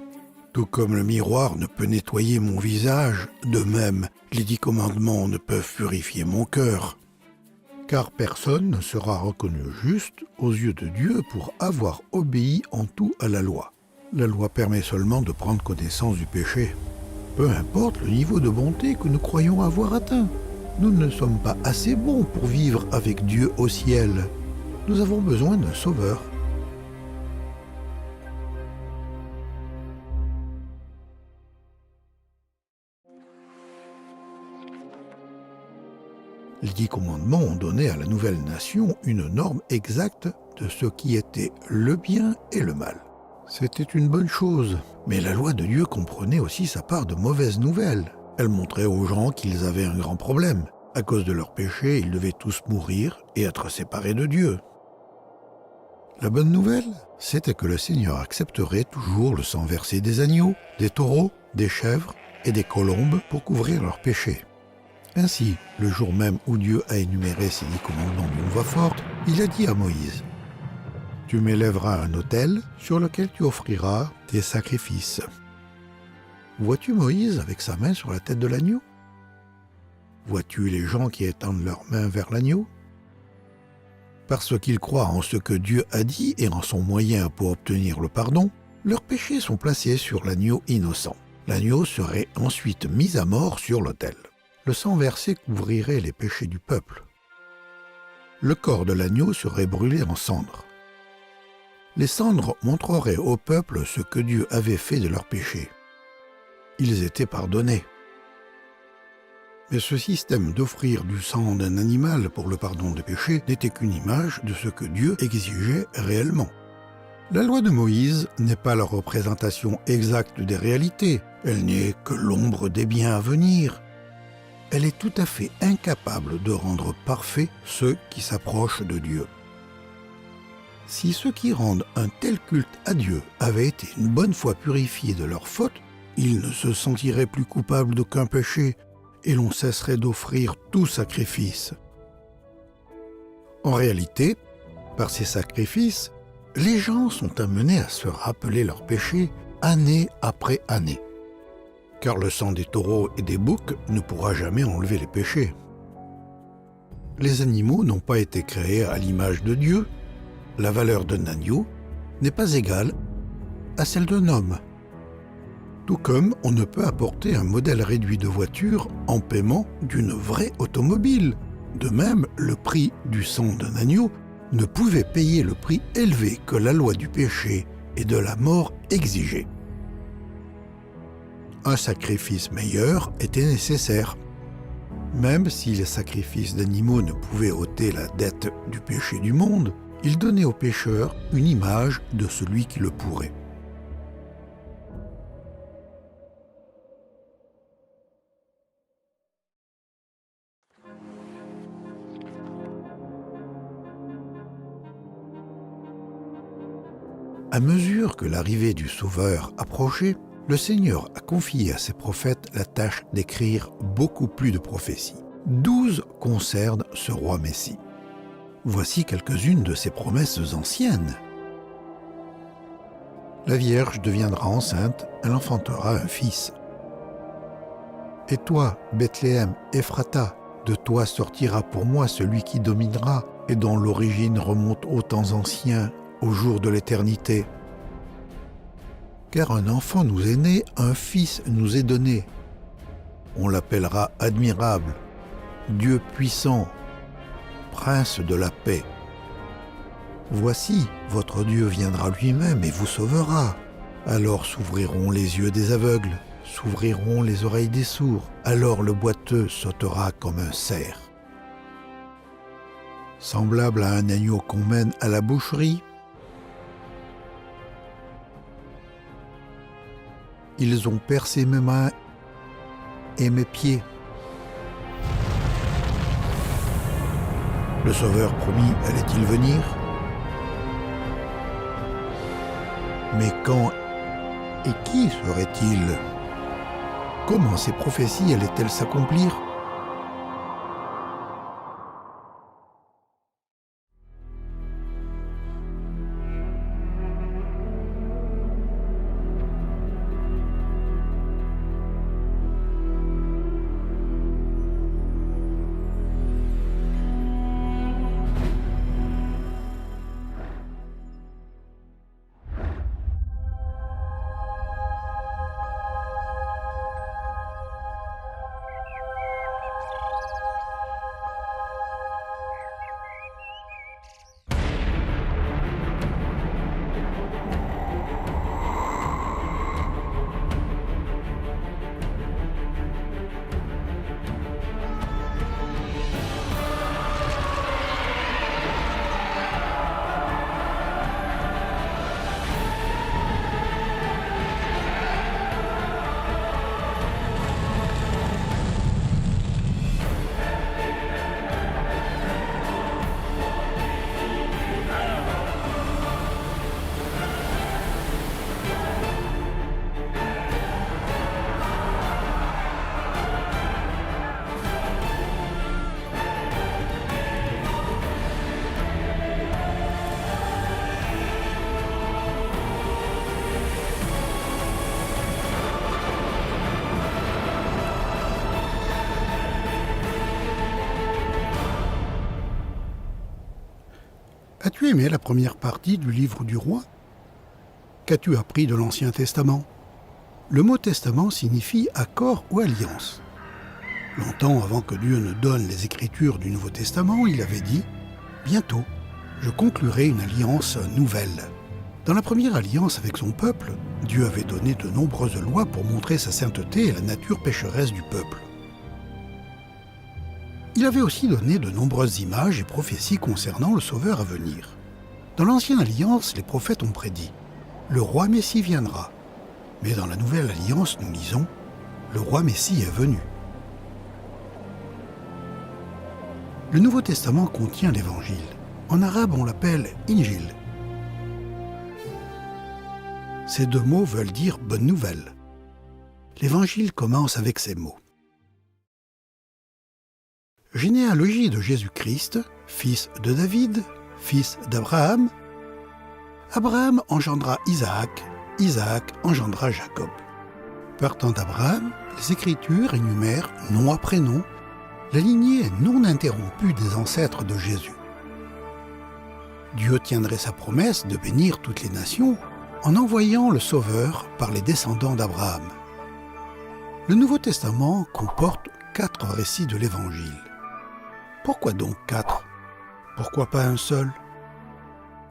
Speaker 1: Tout comme le miroir ne peut nettoyer mon visage, de même, les 10 commandements ne peuvent purifier mon cœur. Car personne ne sera reconnu juste aux yeux de Dieu pour avoir obéi en tout à la loi. La loi permet seulement de prendre connaissance du péché. Peu importe le niveau de bonté que nous croyons avoir atteint, nous ne sommes pas assez bons pour vivre avec Dieu au ciel. Nous avons besoin d'un sauveur. Les 10 commandements ont donné à la nouvelle nation une norme exacte de ce qui était le bien et le mal. C'était une bonne chose, mais la loi de Dieu comprenait aussi sa part de mauvaises nouvelles. Elle montrait aux gens qu'ils avaient un grand problème. À cause de leurs péchés, ils devaient tous mourir et être séparés de Dieu. La bonne nouvelle, c'était que le Seigneur accepterait toujours le sang versé des agneaux, des taureaux, des chèvres et des colombes pour couvrir leurs péchés. Ainsi, le jour même où Dieu a énuméré ces 10 commandements d'une voix forte, il a dit à Moïse: « Tu m'élèveras un autel sur lequel tu offriras tes sacrifices. » Vois-tu Moïse avec sa main sur la tête de l'agneau? Vois-tu les gens qui étendent leurs mains vers l'agneau? Parce qu'ils croient en ce que Dieu a dit et en son moyen pour obtenir le pardon, leurs péchés sont placés sur l'agneau innocent. L'agneau serait ensuite mis à mort sur l'autel. Le sang versé couvrirait les péchés du peuple. Le corps de l'agneau serait brûlé en cendres. Les cendres montreraient au peuple ce que Dieu avait fait de leurs péchés. Ils étaient pardonnés. Mais ce système d'offrir du sang d'un animal pour le pardon des péchés n'était qu'une image de ce que Dieu exigeait réellement. La loi de Moïse n'est pas la représentation exacte des réalités, elle n'est que l'ombre des biens à venir. Elle est tout à fait incapable de rendre parfaits ceux qui s'approchent de Dieu. Si ceux qui rendent un tel culte à Dieu avaient été une bonne fois purifiés de leurs fautes, ils ne se sentiraient plus coupables d'aucun péché et l'on cesserait d'offrir tout sacrifice. En réalité, par ces sacrifices, les gens sont amenés à se rappeler leurs péchés année après année. Car le sang des taureaux et des boucs ne pourra jamais enlever les péchés. Les animaux n'ont pas été créés à l'image de Dieu. La valeur d'un agneau n'est pas égale à celle d'un homme. Tout comme on ne peut apporter un modèle réduit de voiture en paiement d'une vraie automobile. De même, le prix du sang d'un agneau ne pouvait payer le prix élevé que la loi du péché et de la mort exigeait. Un sacrifice meilleur était nécessaire. Même si les sacrifices d'animaux ne pouvaient ôter la dette du péché du monde, ils donnaient aux pécheurs une image de celui qui le pourrait. À mesure que l'arrivée du Sauveur approchait, le Seigneur a confié à ses prophètes la tâche d'écrire beaucoup plus de prophéties. 12 concernent ce roi Messie. Voici quelques-unes de ses promesses anciennes. La Vierge deviendra enceinte, elle enfantera un fils. Et toi, Bethléem, Ephrata, de toi sortira pour moi celui qui dominera et dont l'origine remonte aux temps anciens, au jour de l'éternité. Car un enfant nous est né, un fils nous est donné. On l'appellera admirable, Dieu puissant, prince de la paix. Voici, votre Dieu viendra lui-même et vous sauvera. Alors s'ouvriront les yeux des aveugles, s'ouvriront les oreilles des sourds. Alors le boiteux sautera comme un cerf. Semblable à un agneau qu'on mène à la boucherie, ils ont percé mes mains et mes pieds. Le Sauveur promis allait-il venir? Mais quand et qui serait-il? Comment ces prophéties allaient-elles s'accomplir? As-tu aimé la première partie du livre du roi? Qu'as-tu appris de l'Ancien Testament? Le mot testament signifie accord ou alliance. Longtemps avant que Dieu ne donne les Écritures du Nouveau Testament, il avait dit « Bientôt, je conclurai une alliance nouvelle ». Dans la première alliance avec son peuple, Dieu avait donné de nombreuses lois pour montrer sa sainteté et la nature pécheresse du peuple. Il avait aussi donné de nombreuses images et prophéties concernant le Sauveur à venir. Dans l'Ancienne Alliance, les prophètes ont prédit « Le roi Messie viendra ». Mais dans la Nouvelle Alliance, nous lisons « Le roi Messie est venu ». Le Nouveau Testament contient l'Évangile. En arabe, on l'appelle « Injil ». Ces deux mots veulent dire « bonne nouvelle ». L'Évangile commence avec ces mots. Généalogie de Jésus-Christ, fils de David, fils d'Abraham. Abraham engendra Isaac, Isaac engendra Jacob. Partant d'Abraham, les Écritures énumèrent, nom après nom, la lignée non interrompue des ancêtres de Jésus. Dieu tiendrait sa promesse de bénir toutes les nations en envoyant le Sauveur par les descendants d'Abraham. Le Nouveau Testament comporte 4 récits de l'Évangile. Pourquoi donc 4? Pourquoi pas un seul?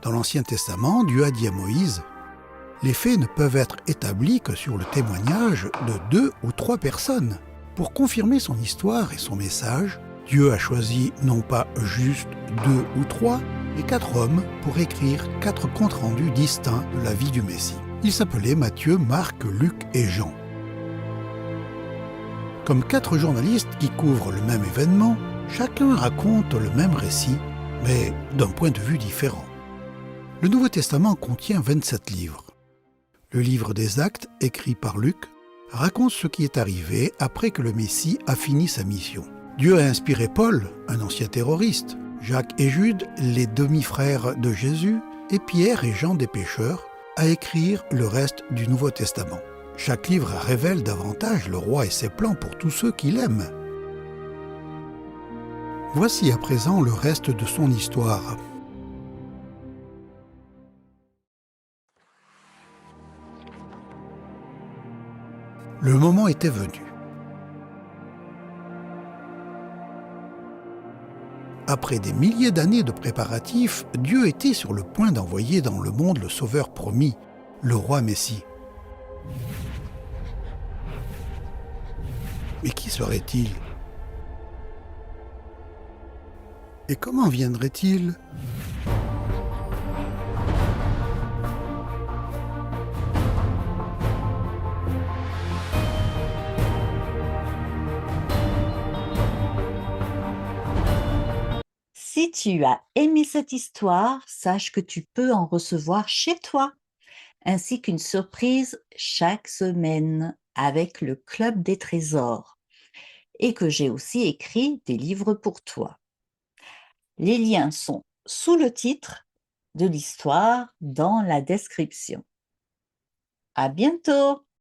Speaker 1: Dans l'Ancien Testament, Dieu a dit à Moïse « Les faits ne peuvent être établis que sur le témoignage de 2 ou 3 personnes. » Pour confirmer son histoire et son message, Dieu a choisi non pas juste 2 ou 3, mais 4 hommes pour écrire 4 comptes rendus distincts de la vie du Messie. Ils s'appelaient Matthieu, Marc, Luc et Jean. Comme 4 journalistes qui couvrent le même événement, chacun raconte le même récit, mais d'un point de vue différent. Le Nouveau Testament contient 27 livres. Le livre des Actes, écrit par Luc, raconte ce qui est arrivé après que le Messie a fini sa mission. Dieu a inspiré Paul, un ancien terroriste, Jacques et Jude, les demi-frères de Jésus, et Pierre et Jean des pécheurs, à écrire le reste du Nouveau Testament. Chaque livre révèle davantage le roi et ses plans pour tous ceux qui l'aiment. Voici à présent le reste de son histoire. Le moment était venu. Après des milliers d'années de préparatifs, Dieu était sur le point d'envoyer dans le monde le Sauveur promis, le roi Messie. Mais qui serait-il? Et comment viendrait-il?
Speaker 2: Si tu as aimé cette histoire, sache que tu peux en recevoir chez toi, ainsi qu'une surprise chaque semaine avec le Club des Trésors, et que j'ai aussi écrit des livres pour toi. Les liens sont sous le titre de l'histoire dans la description. À bientôt!